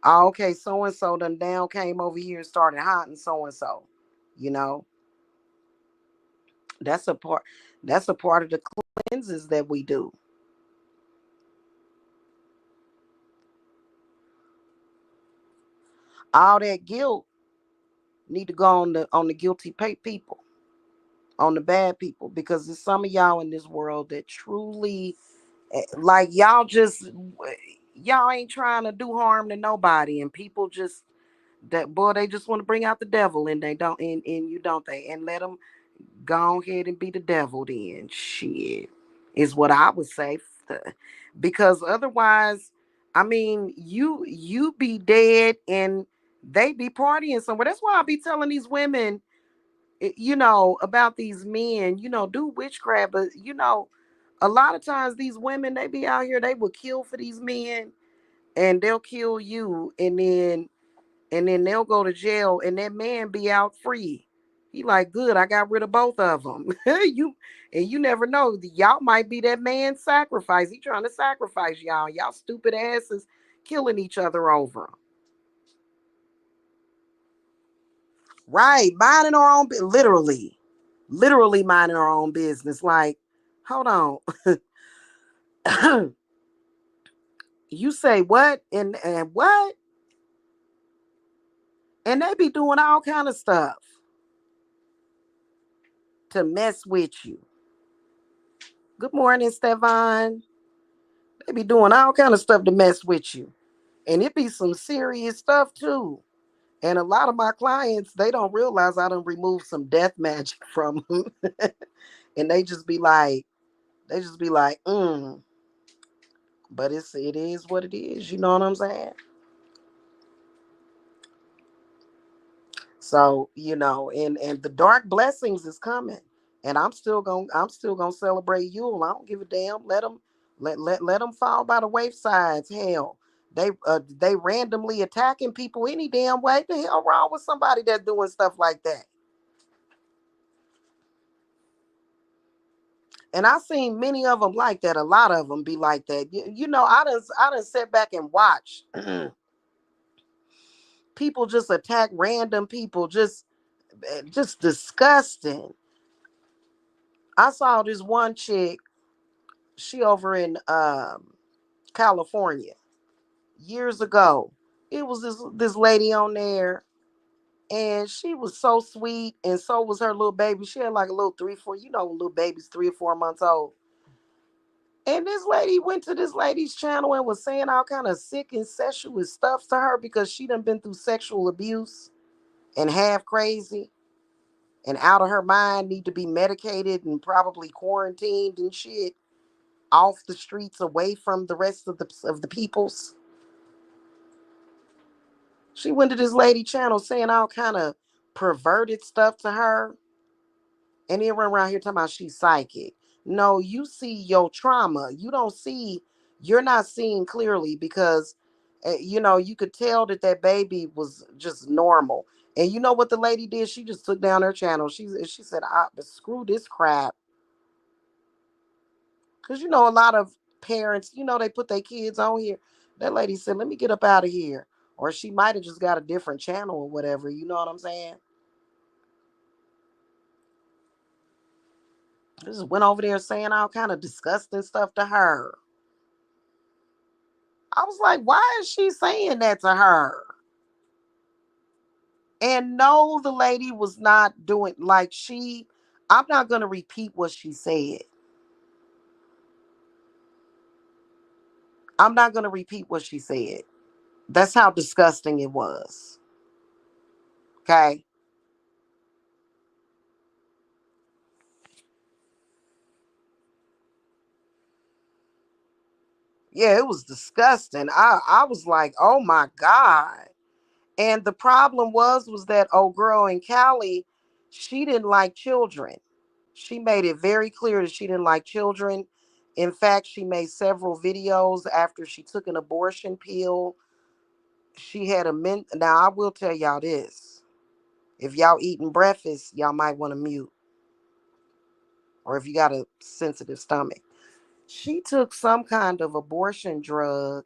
Oh, okay, so and so done down came over here and started haunting so and so. You know, that's a part. That's a part of the cleanses that we do. All that guilt need to go on the guilty people, on the bad people, because there's some of y'all in this world that truly like y'all ain't trying to do harm to nobody, and people just that boy they just want to bring out the devil, and they don't, and you don't they, and let them go ahead and be the devil then. Shit is what I would say. Because otherwise, I mean, you be dead and they be partying somewhere. That's why I be telling these women, about these men, do witchcraft. But a lot of times these women, they be out here, they will kill for these men, and they'll kill you, and then they'll go to jail, and that man be out free. He like, good, I got rid of both of them. You never know. Y'all might be that man's sacrifice. He trying to sacrifice y'all. Y'all stupid asses killing each other over him. Right, minding our own, literally minding our own business. Like, hold on, you say what and what, and they be doing all kind of stuff to mess with you. Good morning, Stefan. They be doing all kind of stuff to mess with you. And it be some serious stuff too. And a lot of my clients, they don't realize I done removed some death magic from them. And they just be like, but it is what it is, you know what I'm saying? So, and the dark blessings is coming. And I'm still gonna celebrate Yule. I don't give a damn. Let them fall by the waysides. Hell, they randomly attacking people any damn way. The hell wrong with somebody that's doing stuff like that? And I seen many of them like that. A lot of them be like that. I done sit back and watch people just attack random people. Just disgusting. I saw this one chick. She over in California years ago. It was this lady on there, and she was so sweet, and so was her little baby. She had like a little 3, 4, little baby's 3 or 4 months old. And this lady went to this lady's channel and was saying all kind of sick and sexual stuff to her because she done been through sexual abuse and half crazy and out of her mind, need to be medicated and probably quarantined and shit off the streets, away from the rest of the peoples. She went to this lady channel saying all kind of perverted stuff to her, and then run around here talking about she's psychic. No, you see your trauma. You're not seeing clearly because, you could tell that baby was just normal. And you know what the lady did? She just took down her channel. She said, screw this crap. Because, a lot of parents, they put their kids on here. That lady said, let me get up out of here. Or she might have just got a different channel or whatever. You know what I'm saying? Just went over there saying all kind of disgusting stuff to her. I was like, why is she saying that to her? And no, the lady was not doing like I'm not going to repeat what she said. I'm not going to repeat what she said. That's how disgusting it was. Okay. Yeah, it was disgusting. I was like, oh my God. And the problem was that old girl in Cali, she didn't like children. She made it very clear that she didn't like children. In fact, she made several videos after she took an abortion pill. She had a now I will tell y'all this. If y'all eating breakfast, y'all might want to mute. Or if you got a sensitive stomach. She took some kind of abortion drug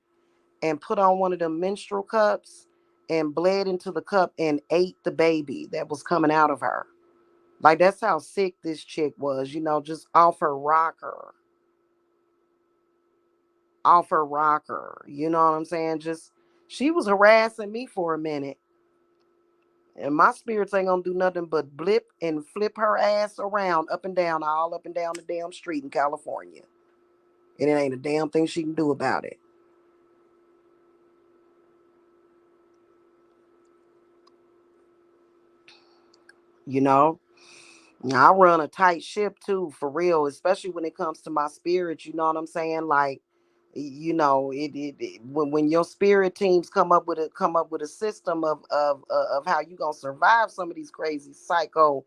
and put on one of them menstrual cups and bled into the cup and ate the baby that was coming out of her. Like that's how sick this chick was, just off her rocker. Off her rocker. You know what I'm saying? Just she was harassing me for a minute. And my spirits ain't gonna do nothing but blip and flip her ass around up and down, all up and down the damn street in California. And it ain't a damn thing she can do about it. You know? I run a tight ship too, for real, especially when it comes to my spirit. You know what I'm saying? Like, when your spirit teams come up with a system of how you gonna survive some of these crazy psycho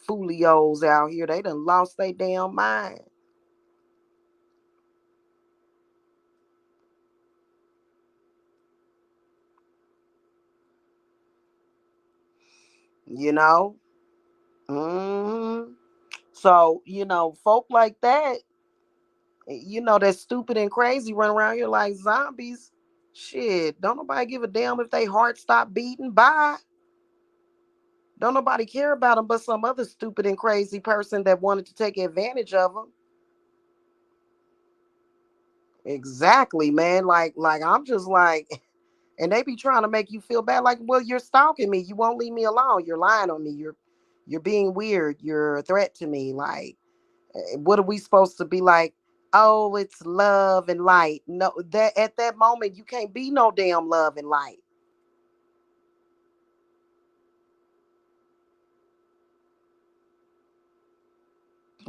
folios out here. They done lost their damn mind. You know. hmm So folk like that, that's stupid and crazy, run around here like zombies. Shit, don't nobody give a damn if they heart stop beating. Bye. Don't nobody care about them but some other stupid and crazy person that wanted to take advantage of them. Exactly, man. Like I'm just like, and they be trying to make you feel bad. Like, well, you're stalking me. You won't leave me alone. You're lying on me. You're being weird. You're a threat to me. Like, what are we supposed to be like? Oh, it's love and light. No, that at that moment you can't be no damn love and light.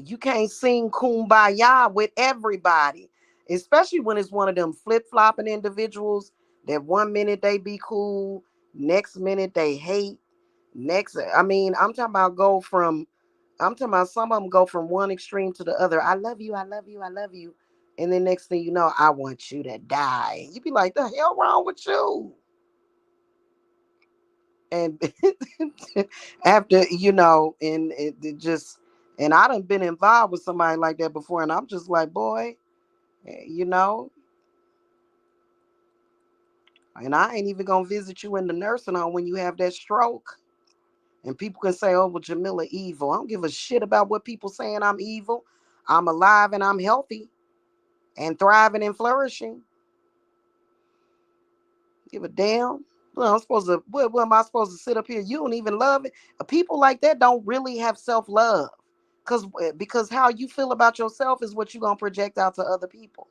You can't sing kumbaya with everybody, especially when it's one of them flip flopping individuals that one minute they be cool, next minute they hate. I mean, I'm talking about some of them go from one extreme to the other. I love you, I love you, I love you. And then next thing you know, I want you to die. You be like, the hell wrong with you? And after and it just and I done been involved with somebody like that before, and I'm just like, boy, eh, you know and I ain't even gonna visit you in the nursing home when you have that stroke. And people can say, oh, well, Jamila evil. I don't give a shit about what people saying. I'm evil. I'm alive and I'm healthy and thriving and flourishing. Give a damn. Well, what am I supposed to sit up here? You don't even love it. People like that don't really have self-love. Because how you feel about yourself is what you're gonna project out to other people.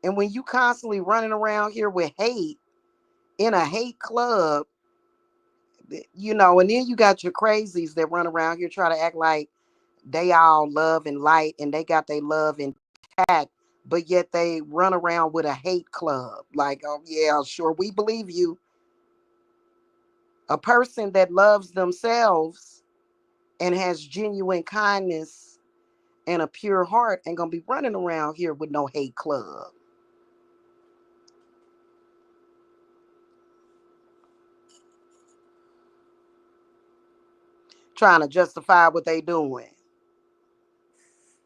And when you constantly running around here with hate in a hate club, and then you got your crazies that run around here try to act like they all love and light and they got their love intact, but yet they run around with a hate club. Like, oh yeah, sure, we believe you. A person that loves themselves and has genuine kindness and a pure heart ain't gonna be running around here with no hate club, trying to justify what they doing.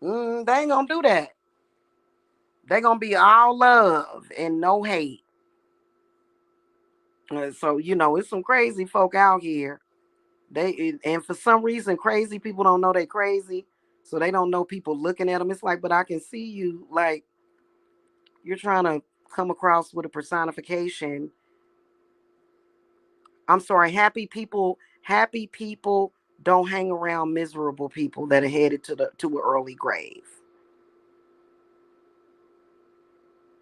They ain't gonna do that. They gonna be all love and no hate. So it's some crazy folk out here. And for some reason, crazy people don't know they crazy, so they don't know people looking at them. It's like, but I can see you. Like you're trying to come across with a personification. I'm sorry, happy people don't hang around miserable people that are headed to an early grave.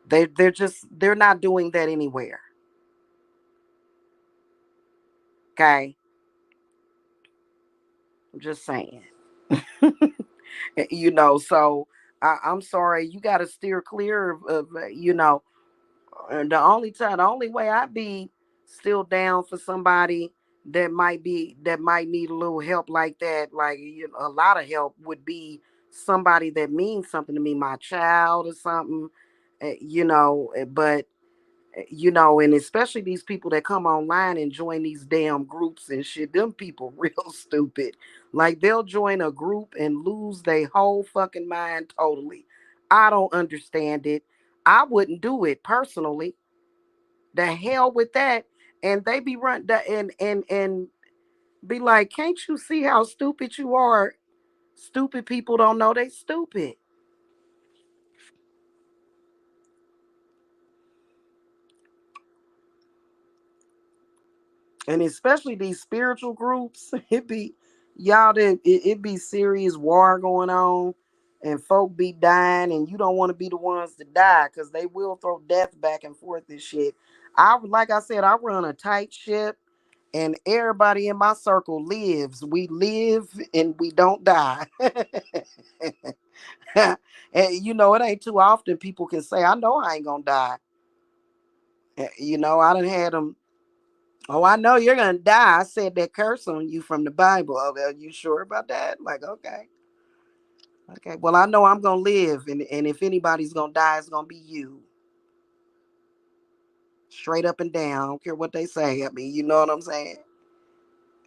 They're not doing that anywhere. Okay? I'm just saying. So I'm sorry, you got to steer clear the only way I'd be still down for somebody that might need a little help like that, like a lot of help would be somebody that means something to me, my child or something, but and especially these people that come online and join these damn groups and shit. Them people real stupid. Like they'll join a group and lose their whole fucking mind totally. I don't understand it. I wouldn't do it personally. The hell with that. And they be run that and be like, can't you see how stupid you are? Stupid people don't know they stupid. And especially these spiritual groups, it be serious war going on, and folk be dying, and you don't want to be the ones to die because they will throw death back and forth and shit. Like I said, I run a tight ship, and everybody in my circle lives. We live and we don't die. And it ain't too often people can say, "I know I ain't gonna die." I done had them. Oh, I know you're gonna die. I said that curse on you from the Bible. Oh, are you sure about that? Like, okay. Okay. Well, I know I'm gonna live, and if anybody's gonna die, it's gonna be you. Straight up and down. I don't care what they say. I mean, you know what I'm saying?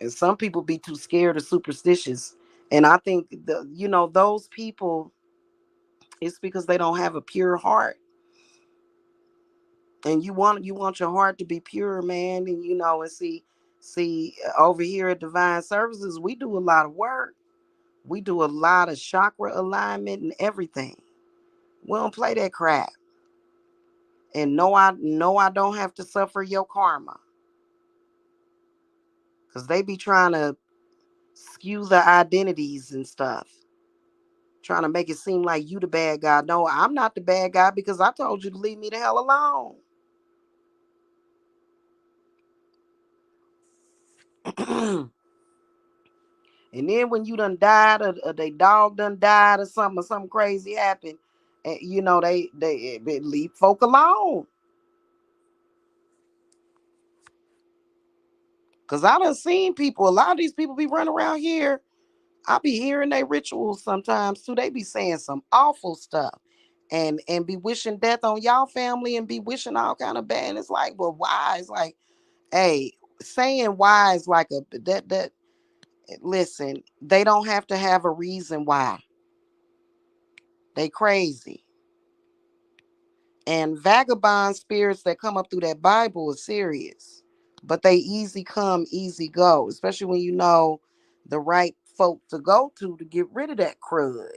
And some people be too scared or superstitious. And I think those people, it's because they don't have a pure heart. And you want your heart to be pure, man. And and see over here at Divine Services, we do a lot of work. We do a lot of chakra alignment and everything. We don't play that crap. And no, I don't have to suffer your karma. Because they be trying to skew the identities and stuff. Trying to make it seem like you the bad guy. No, I'm not the bad guy because I told you to leave me the hell alone. And then when you done died, or they dog done died, or something crazy happened, and they leave folk alone. Cause I done seen people. A lot of these people be running around here. I be hearing their rituals sometimes too. They be saying some awful stuff, and be wishing death on y'all family, and be wishing all kind of bad. And it's like, well, why? It's like, hey, saying why is like a that. Listen, they don't have to have a reason why. They crazy. And vagabond spirits that come up through that Bible is serious. But they easy come, easy go, especially when you know the right folk to go to get rid of that crud.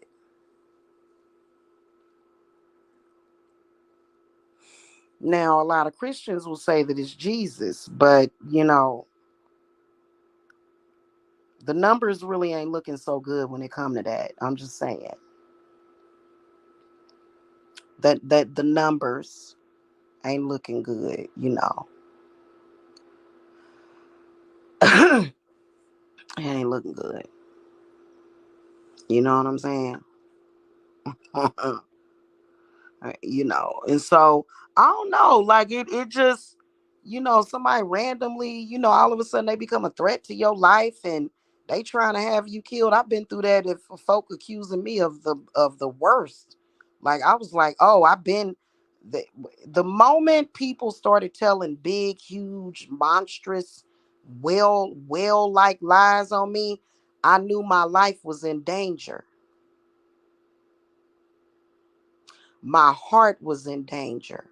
Now, a lot of Christians will say that it's Jesus, but the numbers really ain't looking so good when it come to that. I'm just saying that the numbers ain't looking good. It ain't looking good. You know what I'm saying? And so I don't know, like it just, somebody randomly, all of a sudden they become a threat to your life, and they trying to have you killed. I've been through that. If folk accusing me of the worst, like I was like, oh, I've been the the moment people started telling big, huge, monstrous, well like lies on me, I knew my life was in danger. My heart was in danger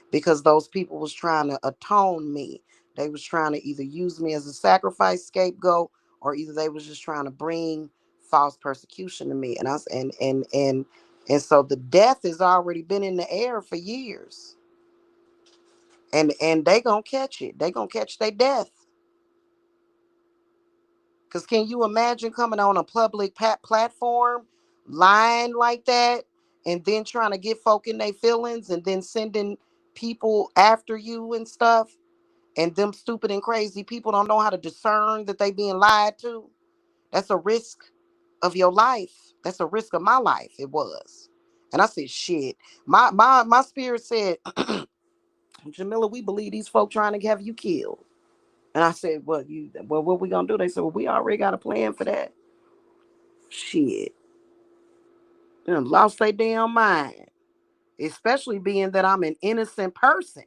because those people was trying to atone me. They was trying to either use me as a sacrifice scapegoat, or either they was just trying to bring false persecution to me. And I s- and so the death has already been in the air for years. And they gonna catch it. They gonna catch their death. Because can you imagine coming on a public platform, lying like that, and then trying to get folk in their feelings, and then sending people after you and stuff, and them stupid and crazy people don't know how to discern that they being lied to? That's a risk of your life. That's a risk of my life. It was. And I said, shit. My spirit said, Jamila, we believe these folk trying to have you killed. And I said, well, what we gonna do? They said, well, we already got a plan for that. Shit. They done lost their damn mind. Especially being that I'm an innocent person.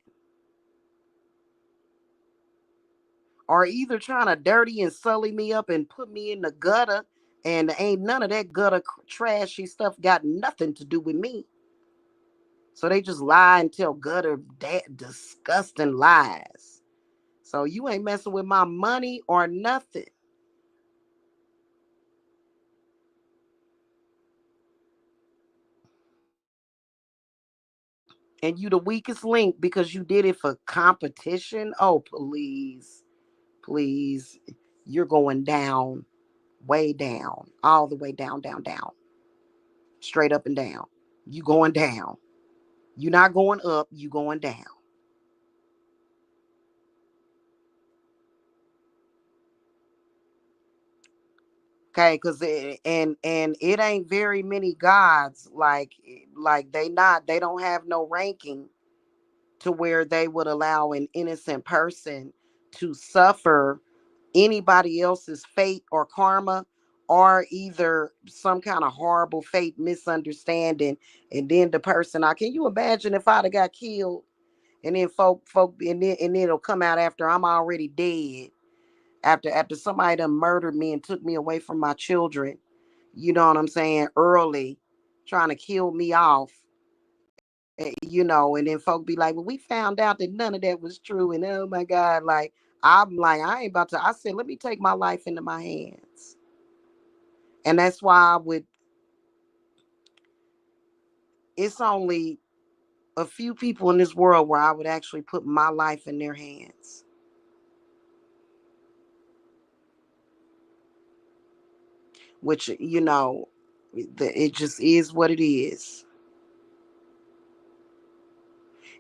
Or either trying to dirty and sully me up and put me in the gutter. And ain't none of that gutter trashy stuff got nothing to do with me. So they just lie and tell gutter disgusting lies. So you ain't messing with my money or nothing. And you the weakest link because you did it for competition. Oh, please, please. You're going down, way down, all the way down, down, down, straight up and down. You going down. You're not going up, you going down. Okay, because and it ain't very many gods like they don't have no ranking to where they would allow an innocent person to suffer anybody else's fate or karma, or either some kind of horrible fate misunderstanding. And then the person, I can you imagine if I'd have got killed, and then folk and then it'll come out after I'm already dead, after somebody done murdered me and took me away from my children, you know what I'm saying, early, trying to kill me off. And then folk be like, well, we found out that none of that was true. And oh my God, like, I'm like, I ain't about to, I said, let me take my life into my hands. And that's why it's only a few people in this world where I would actually put my life in their hands. Which, it just is what it is.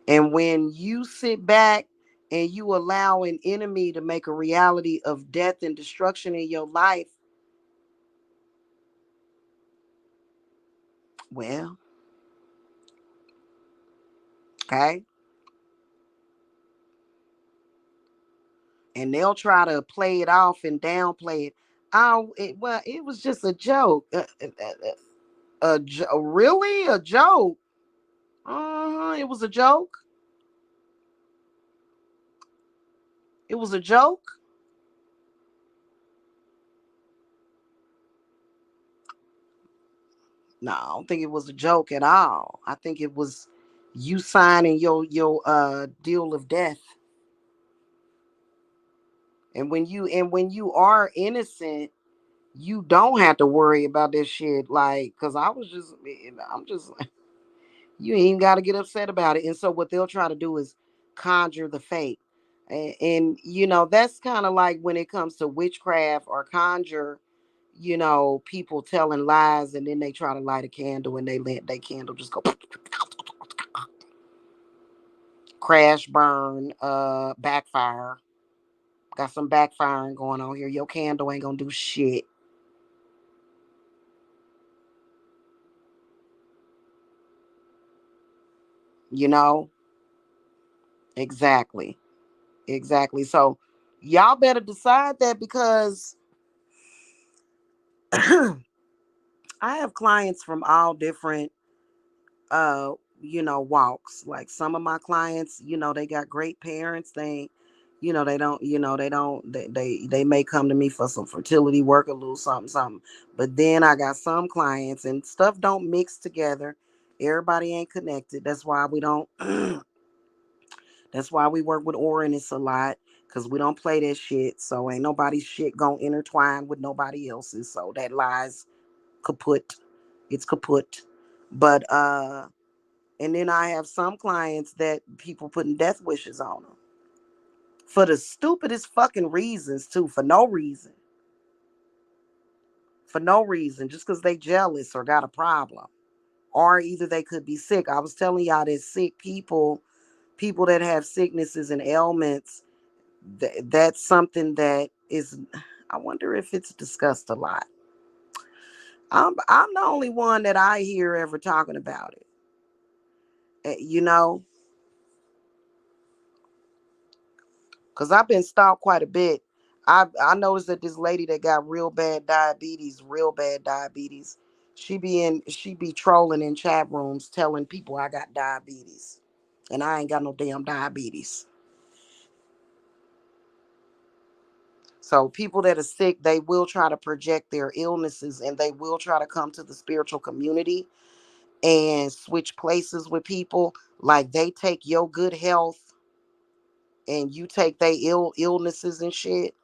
And when you sit back and you allow an enemy to make a reality of death and destruction in your life, well, okay. And they'll try to play it off and downplay it. Well, it was just a joke. Really a joke? It was a joke. It was a joke. No, I don't think it was a joke at all. I think it was you signing your deal of death. And when you are innocent, you don't have to worry about this shit. Like, cause I'm just you ain't even got to get upset about it. And so what they'll try to do is conjure the fate. And that's kind of like when it comes to witchcraft or conjure, people telling lies and then they try to light a candle and they let their candle just go crash, burn, backfire. Got some backfiring going on here. Your candle ain't gonna do shit. You know? Exactly. Exactly. So y'all better decide that because I have clients from all different uh walks. Like some of my clients, they got great parents. They may come to me for some fertility work, a little something something. But then I got some clients and stuff don't mix together. Everybody ain't connected. That's why we don't that's why we work with Oranists a lot, because we don't play that shit. So ain't nobody's shit gonna intertwine with nobody else's. So that lies kaput. It's kaput. But And then I have some clients that people putting death wishes on them for the stupidest fucking reasons too, for no reason. For no reason, just because they jealous or got a problem. Or either they could be sick. I was telling y'all that sick people that have sicknesses and ailments, that's something that is, I wonder if it's discussed a lot. I'm the only one that I hear ever talking about it. You know, because I've been stalked quite a bit. I noticed that this lady that got real bad diabetes, she be trolling in chat rooms telling people I got diabetes. And I ain't got no damn diabetes. So people that are sick, they will try to project their illnesses and they will try to come to the spiritual community and switch places with people. Like they take your good health and you take their illnesses and shit.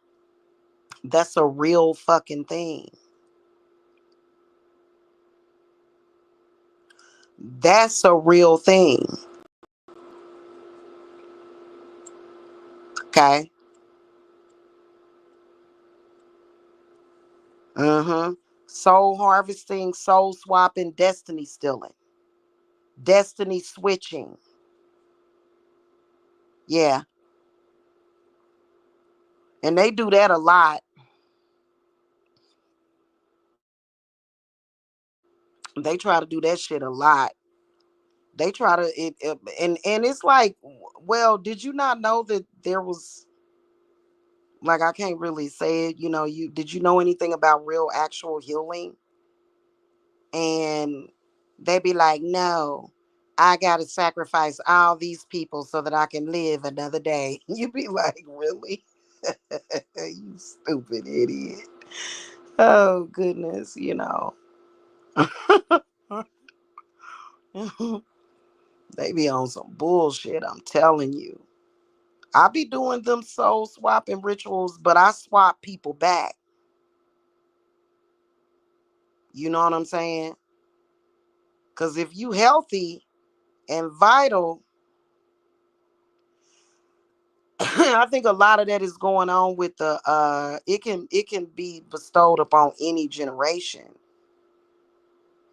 That's a real fucking thing. That's a real thing. Okay. Mm-hmm. Soul harvesting, soul swapping, destiny stealing, destiny switching. Yeah. And they do that a lot. They try to do that shit a lot. They try to and it's like, well, did you not know that there was, like, I can't really say it, you did you know anything about real actual healing? And they be like, no, I gotta sacrifice all these people so that I can live another day. You be like, really? You stupid idiot. Oh goodness, they be on some bullshit, I'm telling you. I be doing them soul swapping rituals, but I swap people back. You know what I'm saying? Because if you healthy and vital, I think a lot of that is going on with the it can be bestowed upon any generation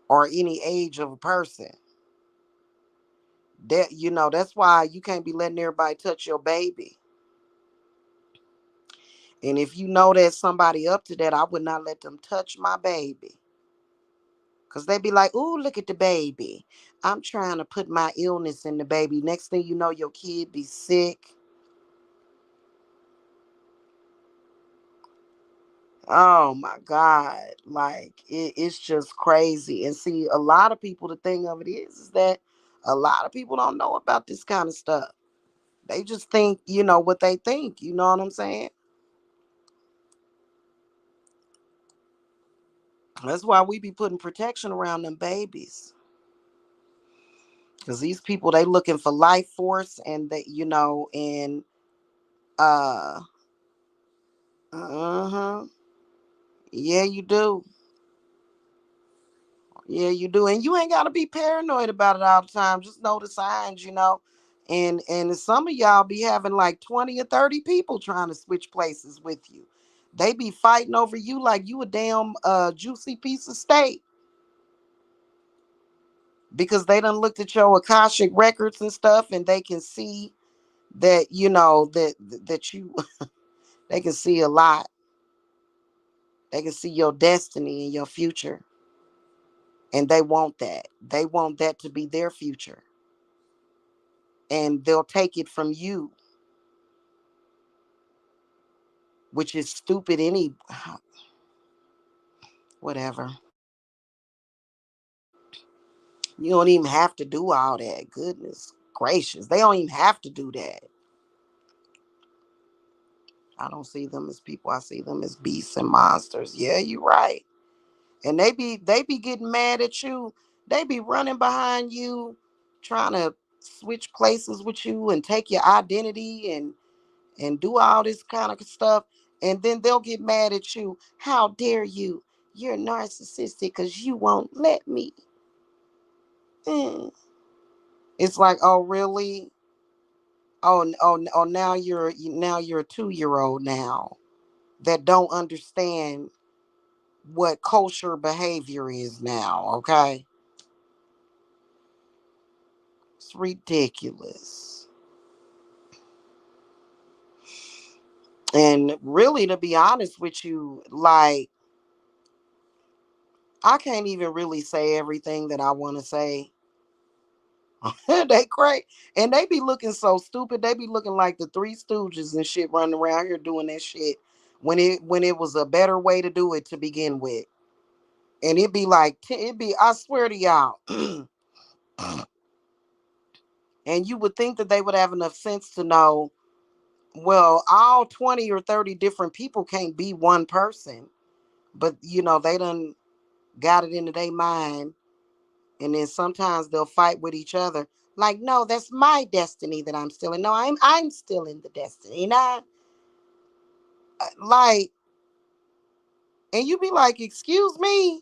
or any age of a person. That that's why you can't be letting everybody touch your baby. And if you know there's somebody up to that, I would not let them touch my baby. Cause they be like, "Ooh, look at the baby. I'm trying to put my illness in the baby." Next thing you know, your kid be sick. Oh my God. Like it's just crazy. And see, a lot of people, the thing of it is that a lot of people don't know about this kind of stuff. They just think, what they think. You know what I'm saying? That's why we be putting protection around them babies. Because these people, they looking for life force and they, and uh uh-huh. Yeah, you do. Yeah, you do. And you ain't gotta be paranoid about it all the time. Just know the signs. And some of y'all be having like 20 or 30 people trying to switch places with you. They be fighting over you like you a damn juicy piece of steak. Because they done looked at your Akashic records and stuff and they can see that, that you they can see a lot. They can see your destiny and your future. And they want that. They want that to be their future. And they'll take it from you, which is stupid whatever. You don't even have to do all that. Goodness gracious. They don't even have to do that. I don't see them as people. I see them as beasts and monsters. Yeah, you're right. And they be getting mad at you. They be running behind you, trying to switch places with you and take your identity and do all this kind of stuff. And then they'll get mad at you. How dare you? You're narcissistic because you won't let me. Mm. It's like, oh really? Oh, now you're a 2-year old now that don't understand what kosher behavior is now. Okay, it's ridiculous. And really, to be honest with you, like, I can't even really say everything that I want to say. They crazy. And they be looking so stupid. They be looking like the Three Stooges and shit running around here doing that shit when it was a better way to do it to begin with. And it'd be like, I swear to y'all. And you would think that they would have enough sense to know, well, all 20 or 30 different people can't be one person. But, they done got it into their mind. And then sometimes they'll fight with each other. Like, no, that's my destiny that I'm still in. No, I'm still in the destiny. Not like, and you be like, excuse me.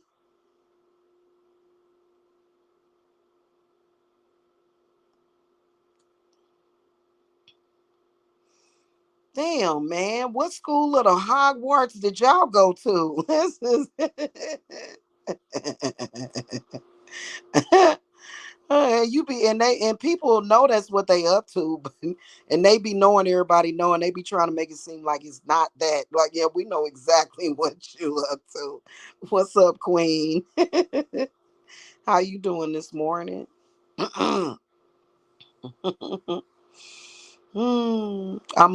Damn, man, what school of the Hogwarts did y'all go to? This is you be and people know that's what they up to, but, and they be knowing everybody knowing they be trying to make it seem like it's not that. Like, yeah, we know exactly what you up to. What's up, Queen? How you doing this morning? I'm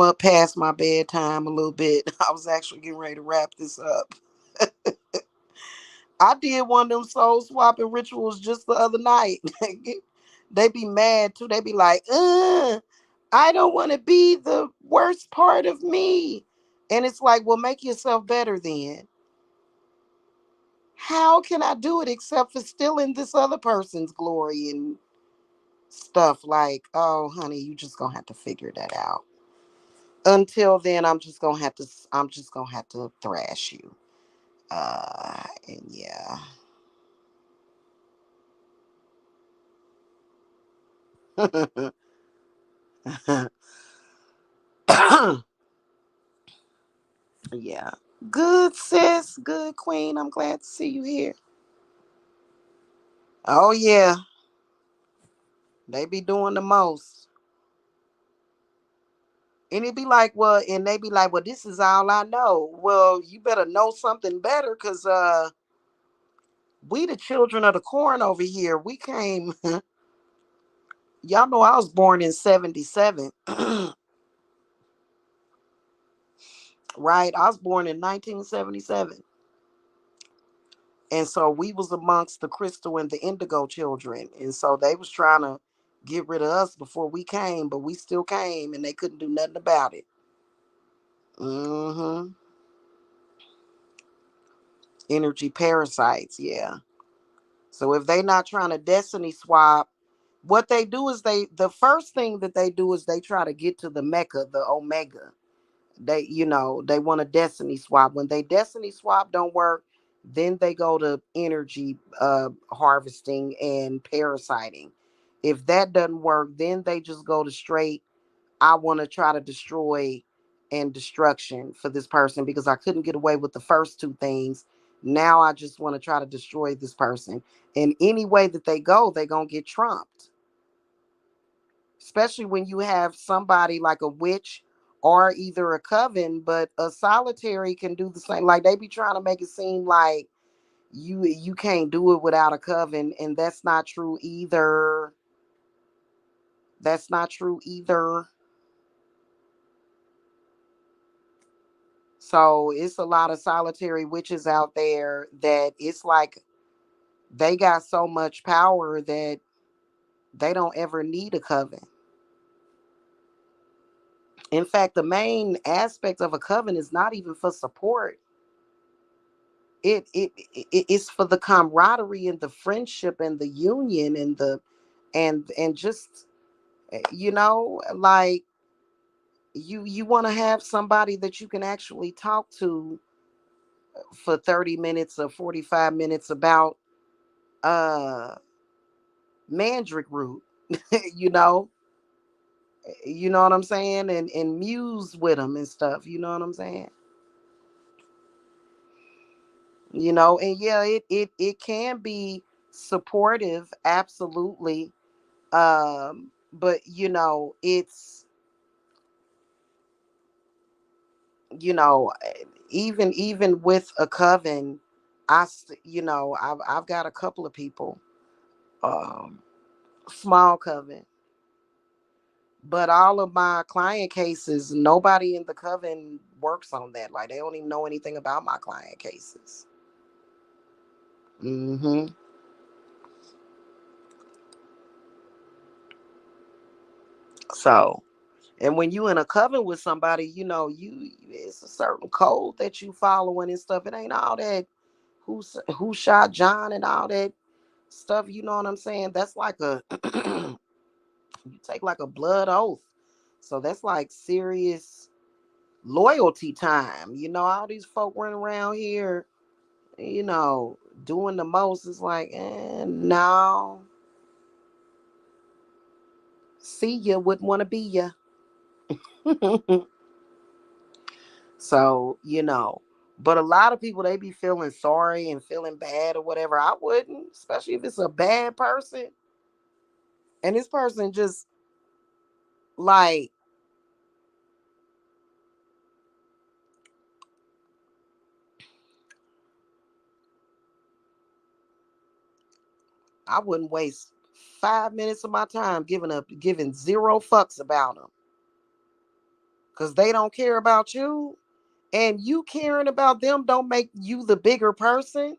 up past my bedtime a little bit. I was actually getting ready to wrap this up. I did one of them soul swapping rituals just the other night. They be mad too. They be like, I don't want to be the worst part of me. And it's like, well, make yourself better then. How can I do it except for stealing this other person's glory and stuff? Like, oh, honey, you just gonna have to figure that out. Until then, I'm just gonna have to thrash you. And yeah. Yeah. Good sis, good queen. I'm glad to see you here. Oh yeah, they be doing the most. And it be like, well, and they be like, well, this is all I know. Well, you better know something better, cause we the children of the corn over here. We came. Y'all know I was born in '77, right? I was born in 1977. And so we was amongst the crystal and the indigo children. And so they was trying to get rid of us before we came, but we still came and they couldn't do nothing about it. Mm-hmm. Energy parasites, yeah. So if they not trying to destiny swap, what they do is the first thing that they do is they try to get to the Mecca, the Omega. They want a destiny swap. When they destiny swap don't work, then they go to energy harvesting and parasiting. If that doesn't work, then they just go to straight, I want to try to destroy and destruction for this person because I couldn't get away with the first two things. Now I just want to try to destroy this person. And any way that they go, they're going to get trumped, especially when you have somebody like a witch or either a coven, but a solitary can do the same. Like they be trying to make it seem like you can't do it without a coven, and that's not true either. That's not true either. So it's a lot of solitary witches out there that it's like they got so much power that they don't ever need a coven. In fact, the main aspect of a coven is not even for support. It's for the camaraderie and the friendship and the union and the and just like you want to have somebody that you can actually talk to for 30 minutes or 45 minutes about uh mandrake root. you know, you know what I'm saying, and muse with them and stuff. You know what I'm saying? You know, and yeah, it can be supportive, absolutely. But you know, even with a coven, I've got a couple of people, um, small coven, but all of my client cases, nobody in the coven works on that. Like they don't even know anything about my client cases. Hmm. So, and when you in a coven with somebody, it's a certain code that you following and stuff. It ain't all that who shot John and all that stuff. You know what I'm saying? That's like a you take like a blood oath. So that's like serious loyalty time. All these folk running around here, you know, doing the most. Is like, no, see ya, wouldn't want to be ya. So, but a lot of people, they be feeling sorry and feeling bad or whatever. I wouldn't, especially if it's a bad person. And this person just like, I wouldn't waste 5 minutes of my time giving zero fucks about them because they don't care about you. And you caring about them don't make you the bigger person.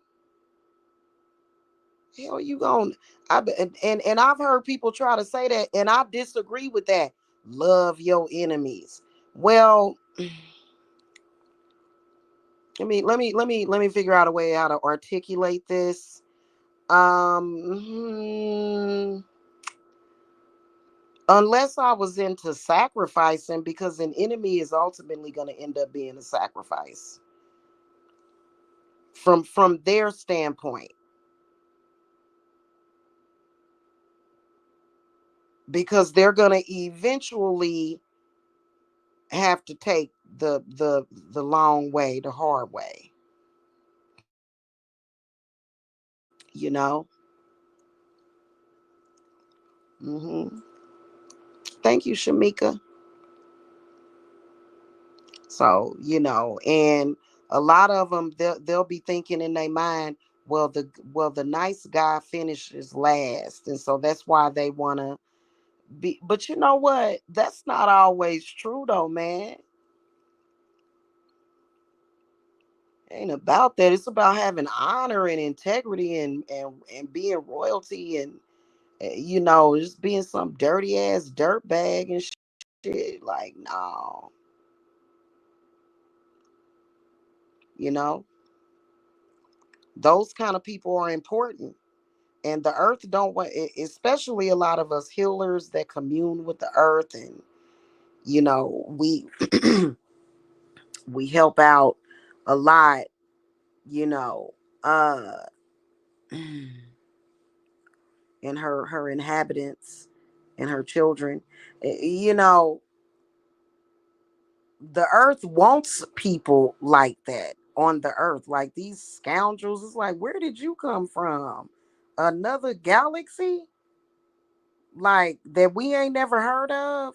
Hell, you going and I've heard people try to say that, and I disagree with that. Love your enemies. Well, let me figure out a way how to articulate this. Hmm, unless I was into sacrificing, because an enemy is ultimately going to end up being a sacrifice from their standpoint, because they're going to eventually have to take the long way, the hard way. You know. Hmm. Thank you, Shamika. So, and a lot of them, they'll be thinking in their mind, well the nice guy finishes last, and so that's why they want to be. But you know what? That's not always true, though, man. It ain't about that. It's about having honor and integrity and being royalty, and just being some dirty ass dirt bag and shit. Like, no, you know, those kind of people are important. And the earth don't want, especially a lot of us healers that commune with the earth, and we we help out a lot, you know uh and her inhabitants and her children. you know the earth wants people like that on the earth, like these scoundrels. It's like, where did you come from? Another galaxy, like that we ain't never heard of?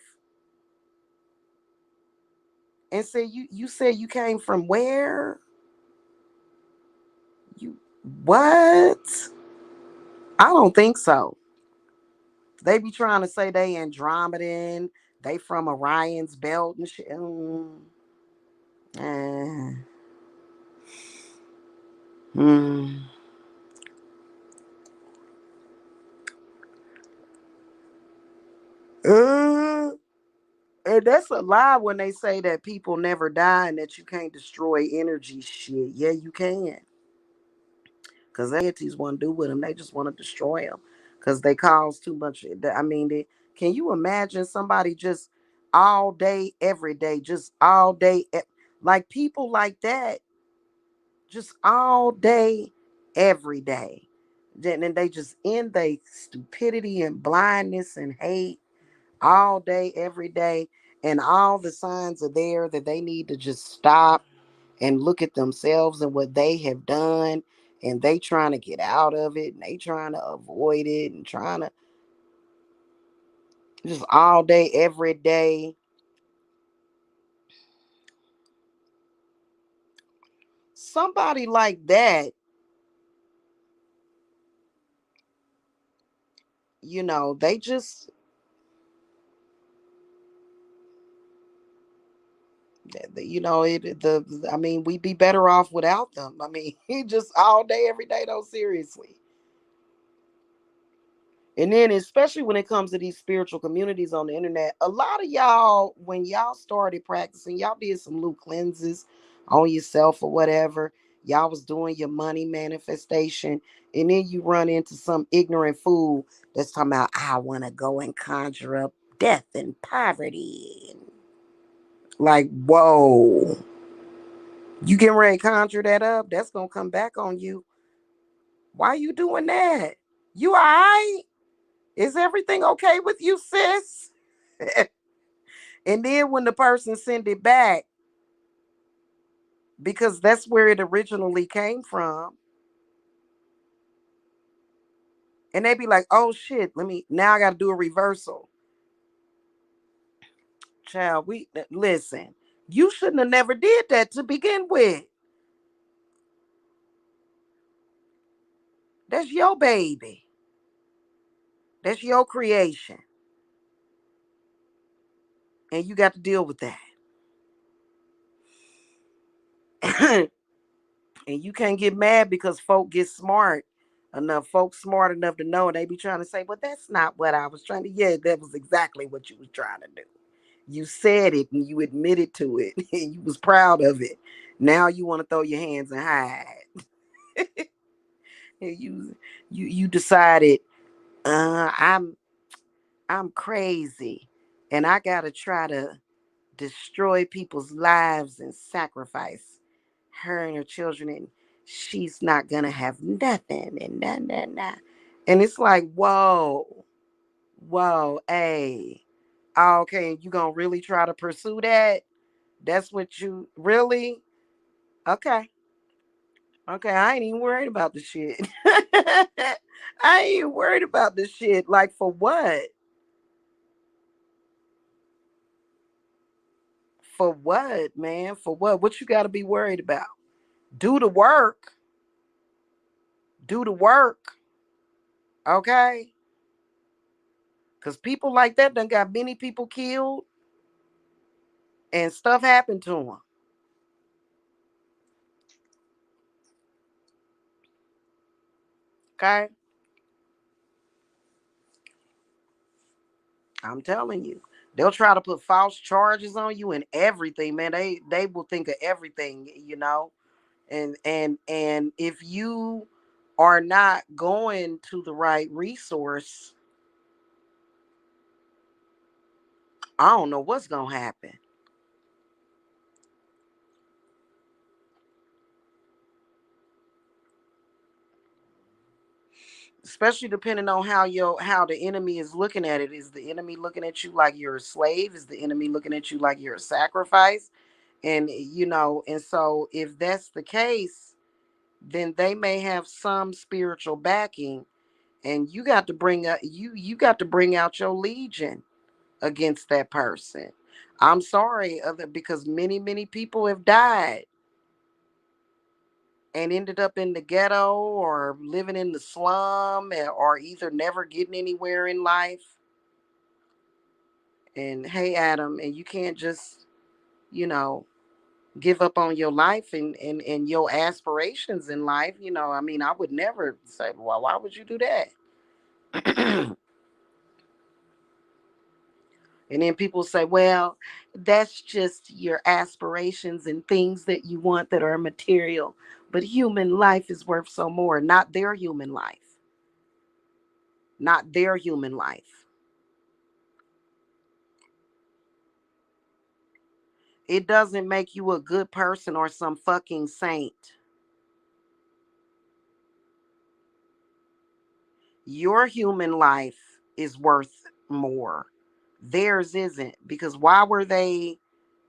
And say, you said you came from where? You what? I don't think so. They be trying to say they Andromedan, they from Orion's belt and shit. Eh, hmm. Uh, and that's a lie when they say that people never die and that you can't destroy energy. Shit, yeah, you can. Because entities want to do with them, they just want to destroy them because they cause too much. I mean, can you imagine somebody just all day, every day, just all day, like people like that, just all day, every day, then they just in their stupidity and blindness and hate all day, every day. And all the signs are there that they need to just stop and look at themselves and what they have done. And they trying to get out of it and they trying to avoid it and trying to just all day, every day. Somebody like that, they just, I mean, we'd be better off without them. I mean, just all day, every day, though, seriously. And then, especially when it comes to these spiritual communities on the internet, a lot of y'all, when y'all started practicing, y'all did some little cleanses on yourself or whatever. Y'all was doing your money manifestation. And then you run into some ignorant fool that's talking about, I want to go and conjure up death and poverty. Like, whoa. You getting ready to conjure that up? That's going to come back on you. Why you doing that? You all right? Is everything okay with you, sis? And then when the person send it back, because that's where it originally came from, and they be like, oh shit, now I got to do a reversal. Child, listen, you shouldn't have never did that to begin with. That's your baby. That's your creation. And you got to deal with that. And you can't get mad because folk get smart enough. Folks smart enough to know, and they be trying to say, well, that's not what I was trying to. Yeah, that was exactly what you was trying to do. You said it and you admitted to it and you was proud of it. Now you want to throw your hands and hide. And you decided, I'm crazy and I gotta try to destroy people's lives and sacrifice her and her children, and she's not gonna have nothing and nah. And it's like, whoa, hey. Okay, you gonna really try to pursue that? That's what you really? Okay. Okay, I ain't even worried about the shit. I ain't even worried about the shit. Like, for what? For what, man? For what? What you got to be worried about? Do the work. Do the work. Okay? Because people like that done got many people killed and stuff happened to them. Okay? I'm telling you. They'll try to put false charges on you and everything, man. They will think of everything. And if you are not going to the right resource, I don't know what's gonna happen. Especially depending on how the enemy is looking at it. Is the enemy looking at you like you're a slave? Is the enemy looking at you like you're a sacrifice? And so if that's the case, then they may have some spiritual backing, and you got to bring out your legion against that person. I'm sorry, because many people have died and ended up in the ghetto or living in the slum, or either never getting anywhere in life. And hey, Adam, and you can't just, you know, give up on your life and your aspirations in life. I mean, I would never say, well, why would you do that? And then people say, well, that's just your aspirations and things that you want that are material. But human life is worth so more. Not their human life. Not their human life. It doesn't make you a good person or some fucking saint. Your human life is worth more. Theirs isn't, because why were they,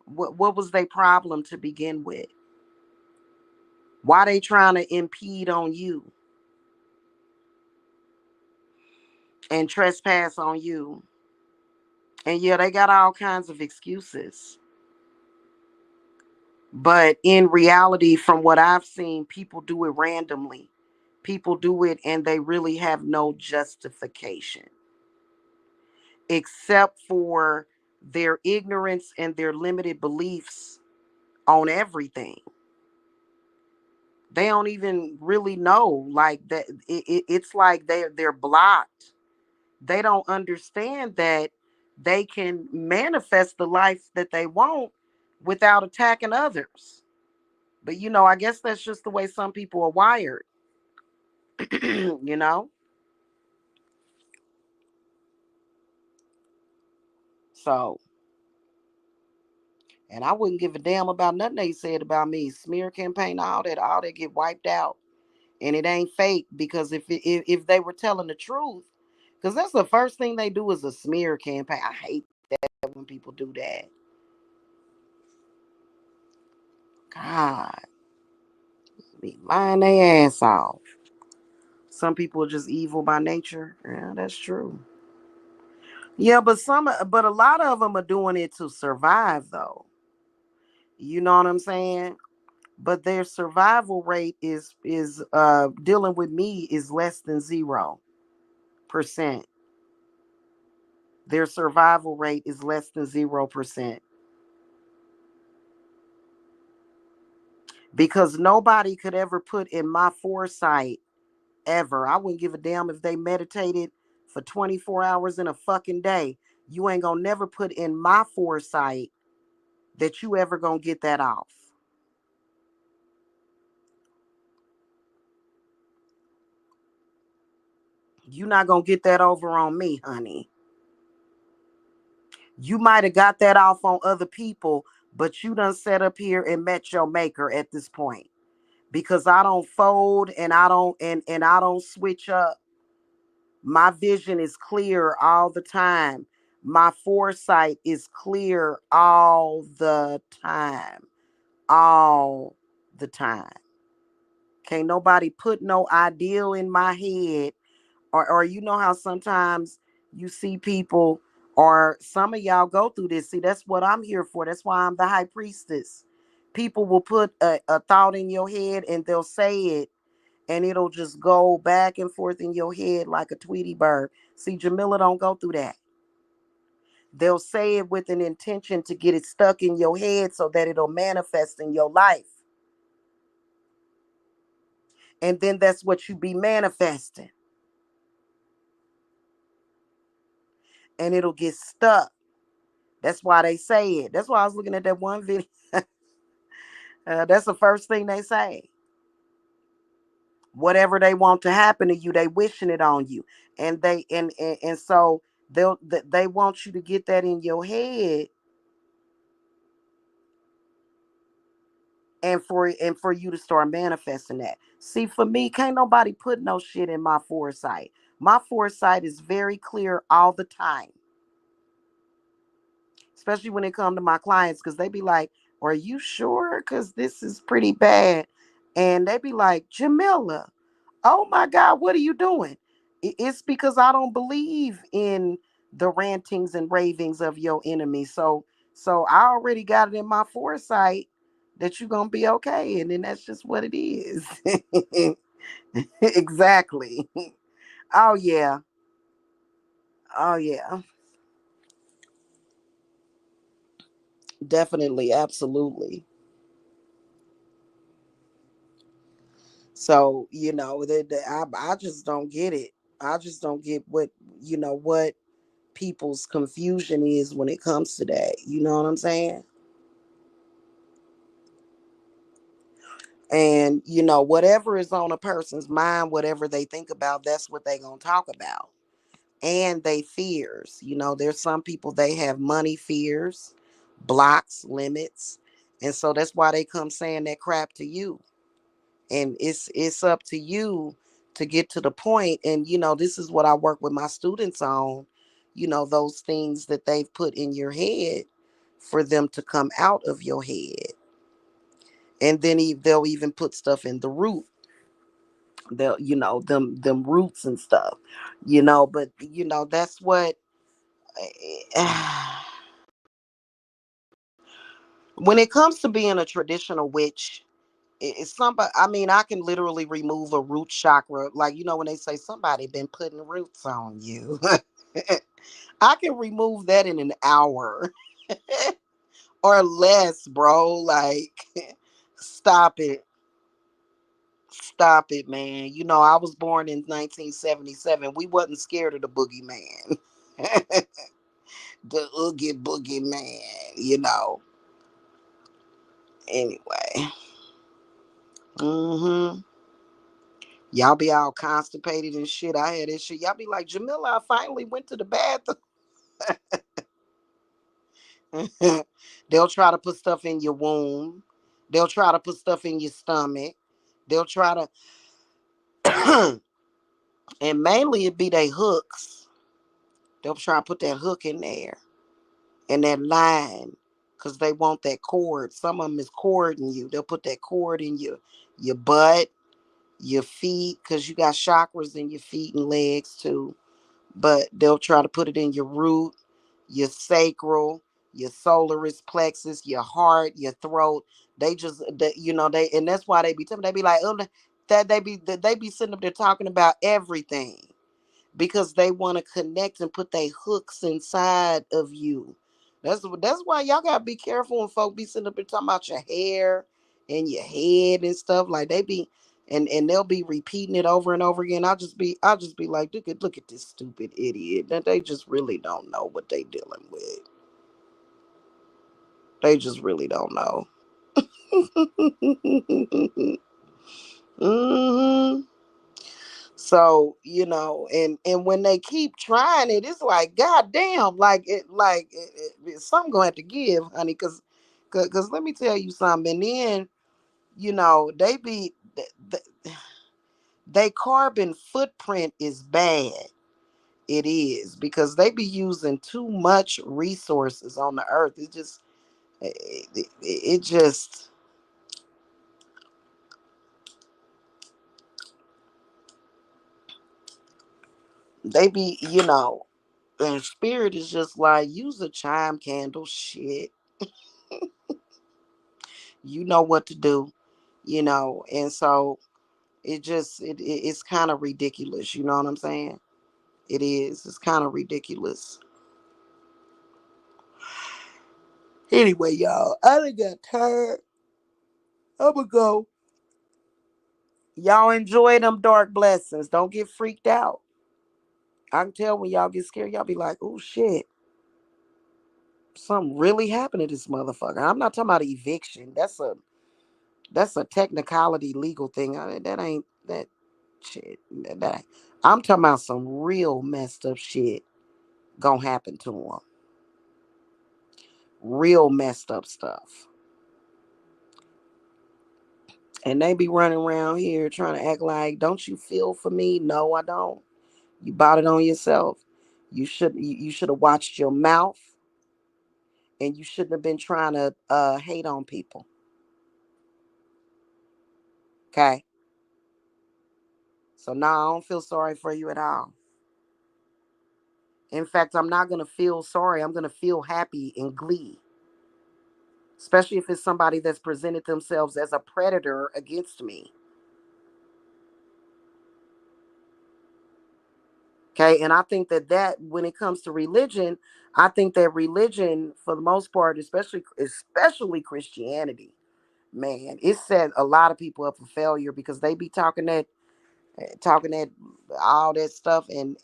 what was their problem to begin with? Why they trying to impede on you and trespass on you? And yeah, they got all kinds of excuses. But in reality, from what I've seen, people do it randomly. People do it and they really have no justification except for their ignorance and their limited beliefs on everything. They don't even really know, like that. It's like they're blocked. They don't understand that they can manifest the life that they want without attacking others. But I guess that's just the way some people are wired. you know. So, and I wouldn't give a damn about nothing they said about me. Smear campaign, all that get wiped out, and it ain't fake, because if they were telling the truth, because that's the first thing they do is a smear campaign. I hate that when people do that. God, be lying their ass off. Some people are just evil by nature. Yeah, that's true. Yeah, but a lot of them are doing it to survive, though. You know what I'm saying? But their survival rate is dealing with me is less than 0%. Their survival rate is less than 0%, because nobody could ever put in my foresight ever. I wouldn't give a damn if they meditated for 24 hours in a fucking day. You ain't gonna never put in my foresight that you ever gonna get that off. You not gonna get that over on me, honey. You might have got that off on other people, but you done set up here and met your maker at this point. Because I don't fold, and I don't switch up. My vision is clear all the time. My foresight is clear all the time. All the time. Can't nobody put no ideal in my head. Or you know how sometimes you see people, or some of y'all go through this. See, that's what I'm here for. That's why I'm the high priestess. People will put a thought in your head and they'll say it, and it'll just go back and forth in your head like a Tweety bird. See, Jamila don't go through that. They'll say it with an intention to get it stuck in your head so that it'll manifest in your life. And then that's what you be manifesting. And it'll get stuck. That's why they say it. That's why I was looking at that one video. That's the first thing they say. Whatever they want to happen to you, they wishing it on you, and so they want you to get that in your head, and for you to start manifesting that. See, for me, can't nobody put no shit in my foresight. My foresight is very clear all the time, especially when it comes to my clients, because they be like, "Are you sure? Because this is pretty bad," and they be like, "Jamila, oh my God, what are you doing?" It's because I don't believe in the rantings and ravings of your enemy. So I already got it in my foresight that you're gonna be okay, and then that's just what it is. Exactly. Oh yeah. Oh yeah. Definitely, absolutely. So I just don't get it. I just don't get what people's confusion is when it comes to that. You know what I'm saying? And whatever is on a person's mind, whatever they think about, that's what they gonna talk about. And they fears. There's some people, they have money fears, blocks, limits, and so that's why they come saying that crap to you. And it's up to you to get to the point. And, this is what I work with my students on, those things that they've put in your head for them to come out of your head. And then they'll even put stuff in the root. They'll, them roots and stuff, but, that's what, when it comes to being a traditional witch, it's somebody. I mean, I can literally remove a root chakra. Like, when they say somebody been putting roots on you, I can remove that in an hour or less, bro. Like, stop it. Stop it, man. I was born in 1977. We wasn't scared of the boogeyman. The Oogie Boogie Man. Anyway. Hmm. Y'all be all constipated and shit. I had this shit. Y'all be like, Jamila, I finally went to the bathroom. They'll try to put stuff in your womb. They'll try to put stuff in your stomach. They'll try to, and mainly it be they hooks. They'll try to put that hook in there and that line because they want that cord. Some of them is cording you. They'll put that cord in your butt, your feet, because you got chakras in your feet and legs too. But they'll try to put it in your root, your sacral, your solaris plexus, your heart, your throat. They, and that's why they be telling, they be like, oh, that they be sitting up there talking about everything because they want to connect and put their hooks inside of you. That's why y'all gotta be careful when folk be sitting up there talking about your hair and your head and stuff. Like they be, and they'll be repeating it over and over again. I'll just be like, look at this stupid idiot. That they just really don't know what they dealing with. They just really don't know. Hmm. So, and when they keep trying it, it's like, God damn, something gonna have to give, honey, cause let me tell you something. And then, they carbon footprint is bad. It is because they be using too much resources on the earth. It just they be, and spirit is just like, use a chime candle, shit. You know what to do, and so it's kind of ridiculous. You know what I'm saying? It is. It's kind of ridiculous. Anyway, y'all, I done got tired. I'ma go. Y'all enjoy them dark blessings. Don't get freaked out. I can tell when y'all get scared, y'all be like, oh shit, something really happened to this motherfucker. I'm not talking about eviction. That's a technicality legal thing. That ain't that shit. I'm talking about some real messed up shit gonna happen to them. Real messed up stuff. And they be running around here trying to act like, don't you feel for me? No, I don't. You bought it on yourself. You should have watched your mouth, and you shouldn't have been trying to hate on people. Okay. So now I don't feel sorry for you at all. In fact, I'm not gonna feel sorry. I'm gonna feel happy and glee. Especially if it's somebody that's presented themselves as a predator against me. Okay. And I think that when it comes to religion, I think that religion, for the most part, especially Christianity, man, it set a lot of people up for failure because they be talking that all that stuff, and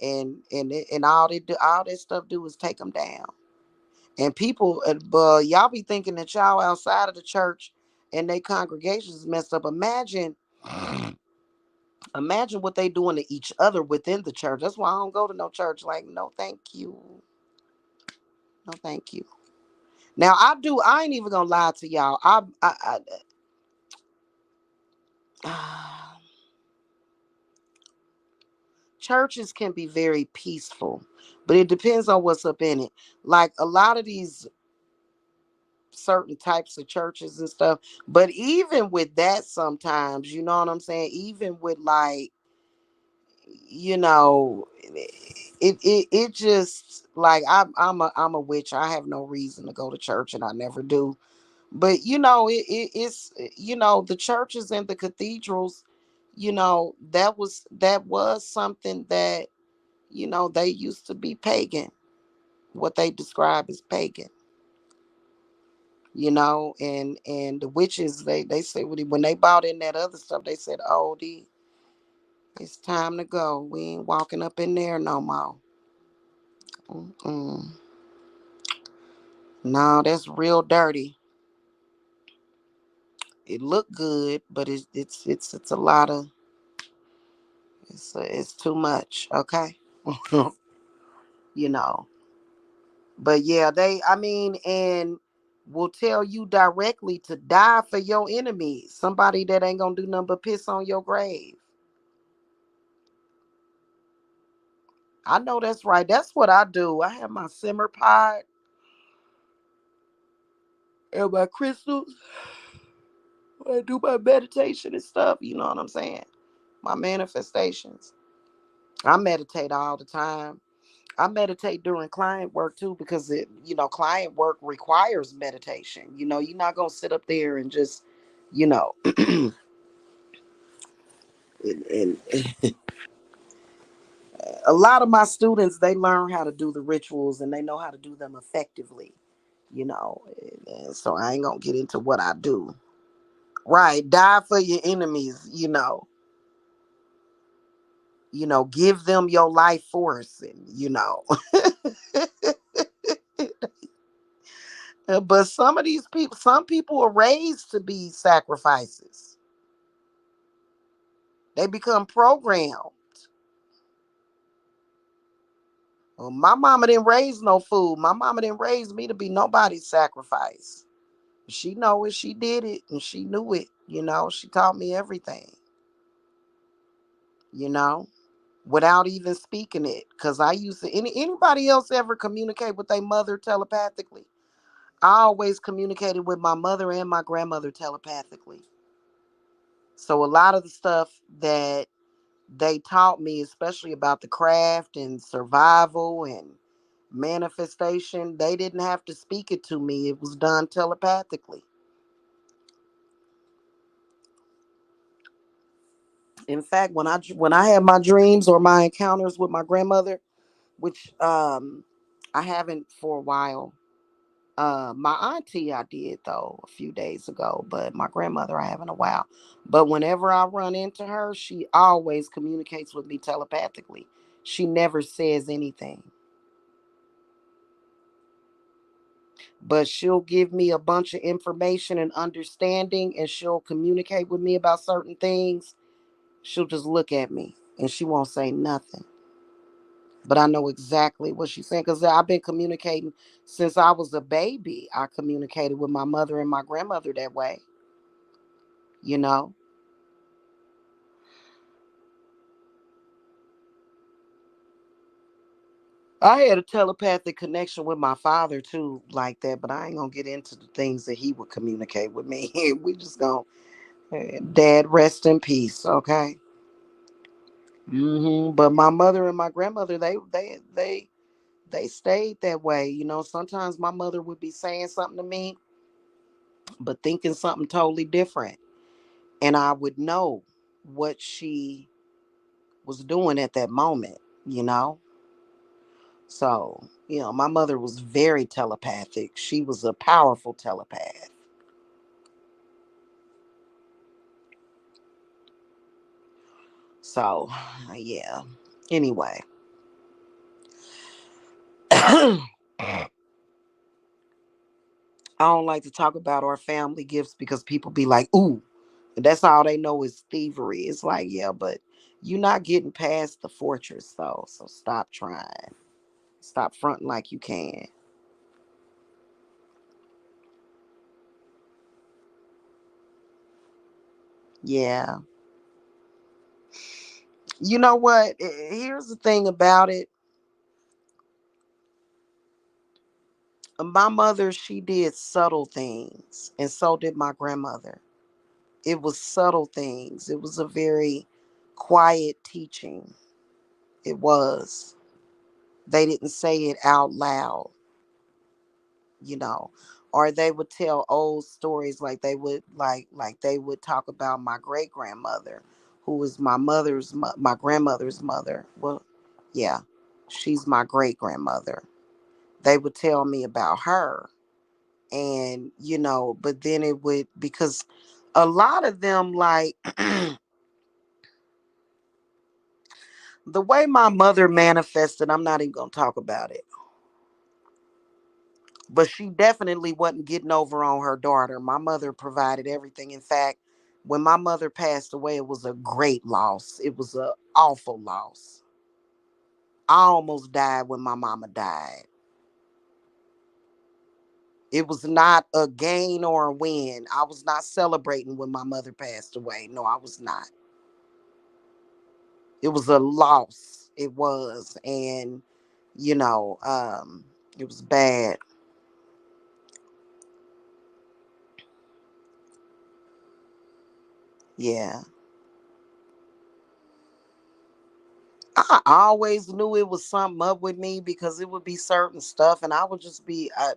all that stuff do is take them down. And people, y'all be thinking that y'all outside of the church and they congregations is messed up. Imagine what they doing to each other within the church. That's why I don't go to no church. Like, no, thank you, no, thank you. Now I do. I ain't even gonna lie to y'all. I churches can be very peaceful, but it depends on what's up in it. Like a lot of these certain types of churches and stuff. But even with that, sometimes, you know what I'm saying? Even with like, it just like I'm a witch. I have no reason to go to church and I never do. But it's the churches and the cathedrals, that was something that, they used to be pagan, what they describe as pagan. And the witches, they say when they bought in that other stuff, they said, "Oh, it's time to go. We ain't walking up in there no more." Mm-mm. No, that's real dirty. It looked good, but it's a lot of, it's too much. Okay, you know. But yeah, I mean, and will tell you directly to die for your enemies. Somebody that ain't gonna do nothing but piss on your grave. I know that's right. That's what I do. I have my simmer pot and my crystals. I do my meditation and stuff. You know what I'm saying? My manifestations. I meditate all the time. I meditate during client work too because client work requires meditation. You're not gonna sit up there and just, you know, and a lot of my students, they learn how to do the rituals and they know how to do them effectively. And so I ain't gonna get into what I do. Right, die for your enemies. Give them your life force, and But some people are raised to be sacrifices. They become programmed. Well, my mama didn't raise no fool. My mama didn't raise me to be nobody's sacrifice. She know it. She did it, and she knew it. She taught me everything. You know, without even speaking it, because I used to. Anybody else ever communicate with their mother telepathically? I always communicated with my mother and my grandmother telepathically. So a lot of the stuff that they taught me, especially about the craft and survival and manifestation, they didn't have to speak it to me. It was done telepathically. In fact, when I had my dreams or my encounters with my grandmother, which I haven't for a while. My auntie I did though a few days ago, but my grandmother I haven't in a while. But whenever I run into her, she always communicates with me telepathically. She never says anything, but she'll give me a bunch of information and understanding, and she'll communicate with me about certain things. She'll just look at me and she won't say nothing. But I know exactly what she's saying because I've been communicating since I was a baby. I communicated with my mother and my grandmother that way, you know. I had a telepathic connection with my father too, like that, but I ain't gonna get into the things that he would communicate with me. We just gonna, Dad, rest in peace, okay? But my mother and my grandmother, they stayed that way. Sometimes my mother would be saying something to me, but thinking something totally different, and I would know what she was doing at that moment. You know, so my mother was very telepathic. She was a powerful telepath. So, yeah. Anyway, I don't like to talk about our family gifts because people be like, "Ooh, that's all they know is thievery." It's like, yeah, but you're not getting past the fortress, though. So stop trying. Stop fronting like you can. Yeah. You know what? Here's the thing about it. My mother, she did subtle things, and so did my grandmother. It was subtle things. It was a very quiet teaching. It was. They didn't say it out loud, you know, or they would tell old stories like they would like they would talk about my great grandmother, who was my grandmother's mother. Well, yeah, she's my great grandmother. They would tell me about her, and but then it would, because a lot of them, like the way my mother manifested, I'm not even gonna talk about it, but she definitely wasn't getting over on her daughter. My mother provided everything. In fact, when my mother passed away, it was a great loss. It was an awful loss. I almost died when my mama died. It was not a gain or a win. I was not celebrating when my mother passed away. No, I was not. It was a loss. It was. And, you know, um, it was bad. Yeah. I always knew it was something up with me because it would be certain stuff, and I would just be, I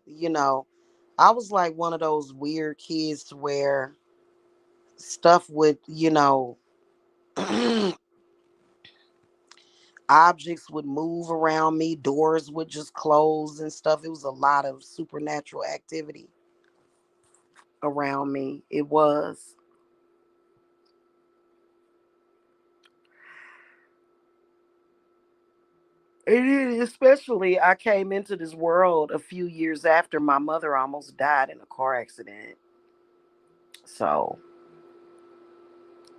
was like one of those weird kids to where stuff would, objects would move around me, doors would just close and stuff. It was a lot of supernatural activity around me. It was. It is, especially I came into this world a few years after my mother almost died in a car accident. So,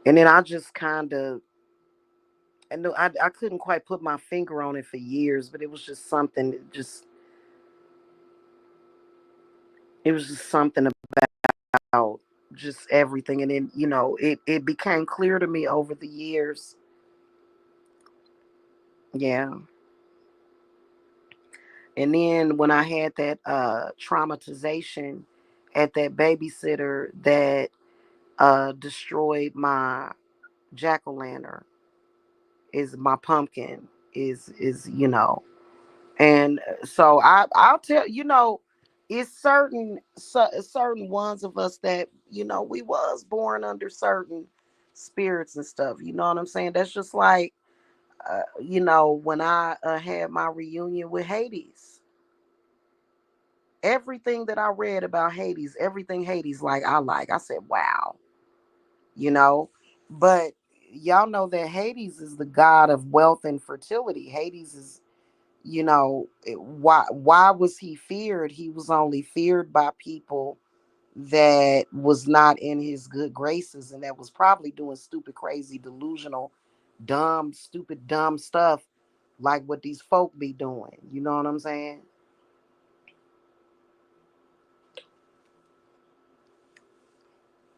and then I just kind of, and I couldn't quite put my finger on it for years, but it was just something, it was just something about just everything. And then, it became clear to me over the years. Yeah. And then when I had that traumatization at that babysitter that destroyed my jack-o'-lantern, is my pumpkin, is and so I'll tell, it's certain ones of us that, we was born under certain spirits and stuff, you know what I'm saying? That's just like when I had my reunion with Hades. Everything that I read about Hades, everything Hades I said, wow, you know. But y'all know that Hades is the god of wealth and fertility. Hades is, why was he feared? He was only feared by people that was not in his good graces, and that was probably doing stupid, crazy, delusional, dumb, stupid, dumb stuff like what these folk be doing. You know what I'm saying?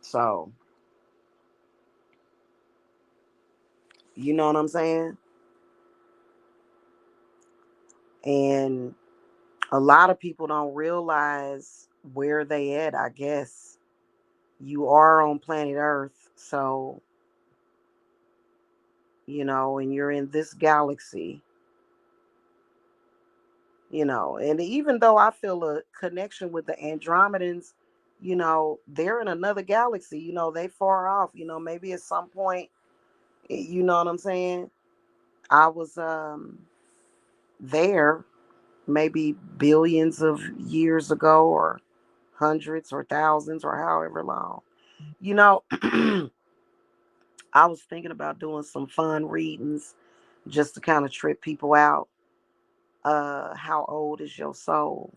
So, you know what I'm saying? And a lot of people don't realize where they at, I guess. You are on planet Earth, so, and you're in this galaxy, and even though I feel a connection with the Andromedans, they're in another galaxy, they far off, maybe at some point, you know what I'm saying? I was there maybe billions of years ago, or hundreds or thousands or however long. You know, I was thinking about doing some fun readings just to kind of trip people out. How old is your soul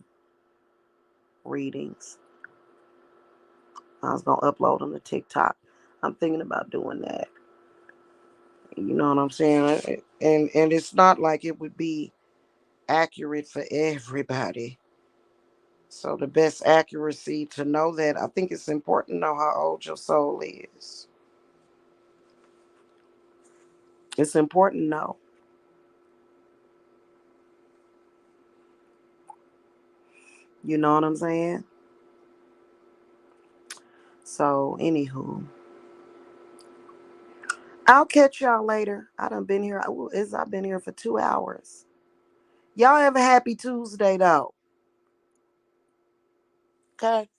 readings? I was gonna upload them to TikTok. I'm thinking about doing that. You know what I'm saying? And it's not like it would be accurate for everybody. So the best accuracy to know that, I think it's important to know how old your soul is. It's important to know. You know what I'm saying? So, anywho, I'll catch y'all later. I done been here. I've been here for 2 hours. Y'all have a happy Tuesday though. Okay?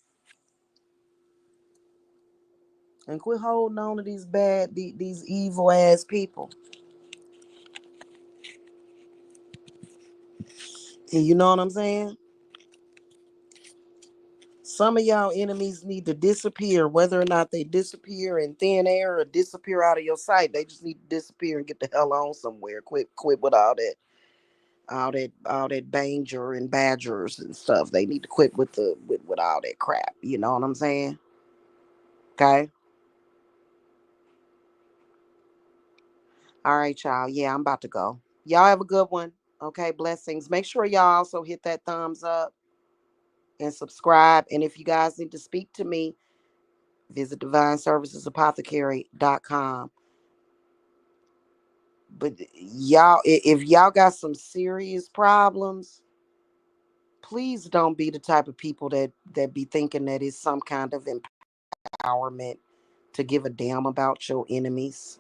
And quit holding on to these these evil ass people. And you know what I'm saying? Some of y'all enemies need to disappear, whether or not they disappear in thin air or disappear out of your sight. They just need to disappear and get the hell on somewhere. Quit with all that danger and badgers and stuff. They need to quit with all that crap. You know what I'm saying? Okay. All right, y'all. Yeah, I'm about to go. Y'all have a good one. Okay, blessings. Make sure y'all also hit that thumbs up and subscribe. And if you guys need to speak to me, visit divineservicesapothecary.com. But y'all, if y'all got some serious problems, please don't be the type of people that be thinking that it's some kind of empowerment to give a damn about your enemies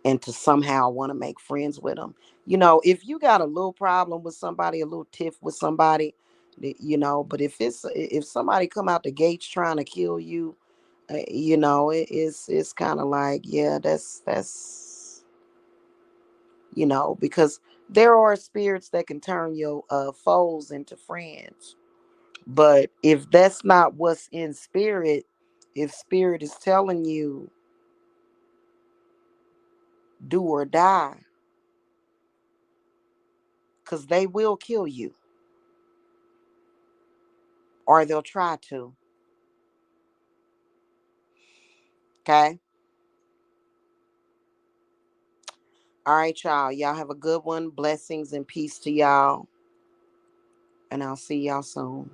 and to somehow want to make friends with them. If you got a little problem with somebody, a little tiff with somebody, but if somebody come out the gates trying to kill you, it's kind of like, yeah, that's because there are spirits that can turn your foes into friends. But if that's not what's in spirit, if spirit is telling you do or die, because they will kill you or they'll try to. Okay. All right, y'all. Y'all have a good one. Blessings and peace to y'all. And I'll see y'all soon.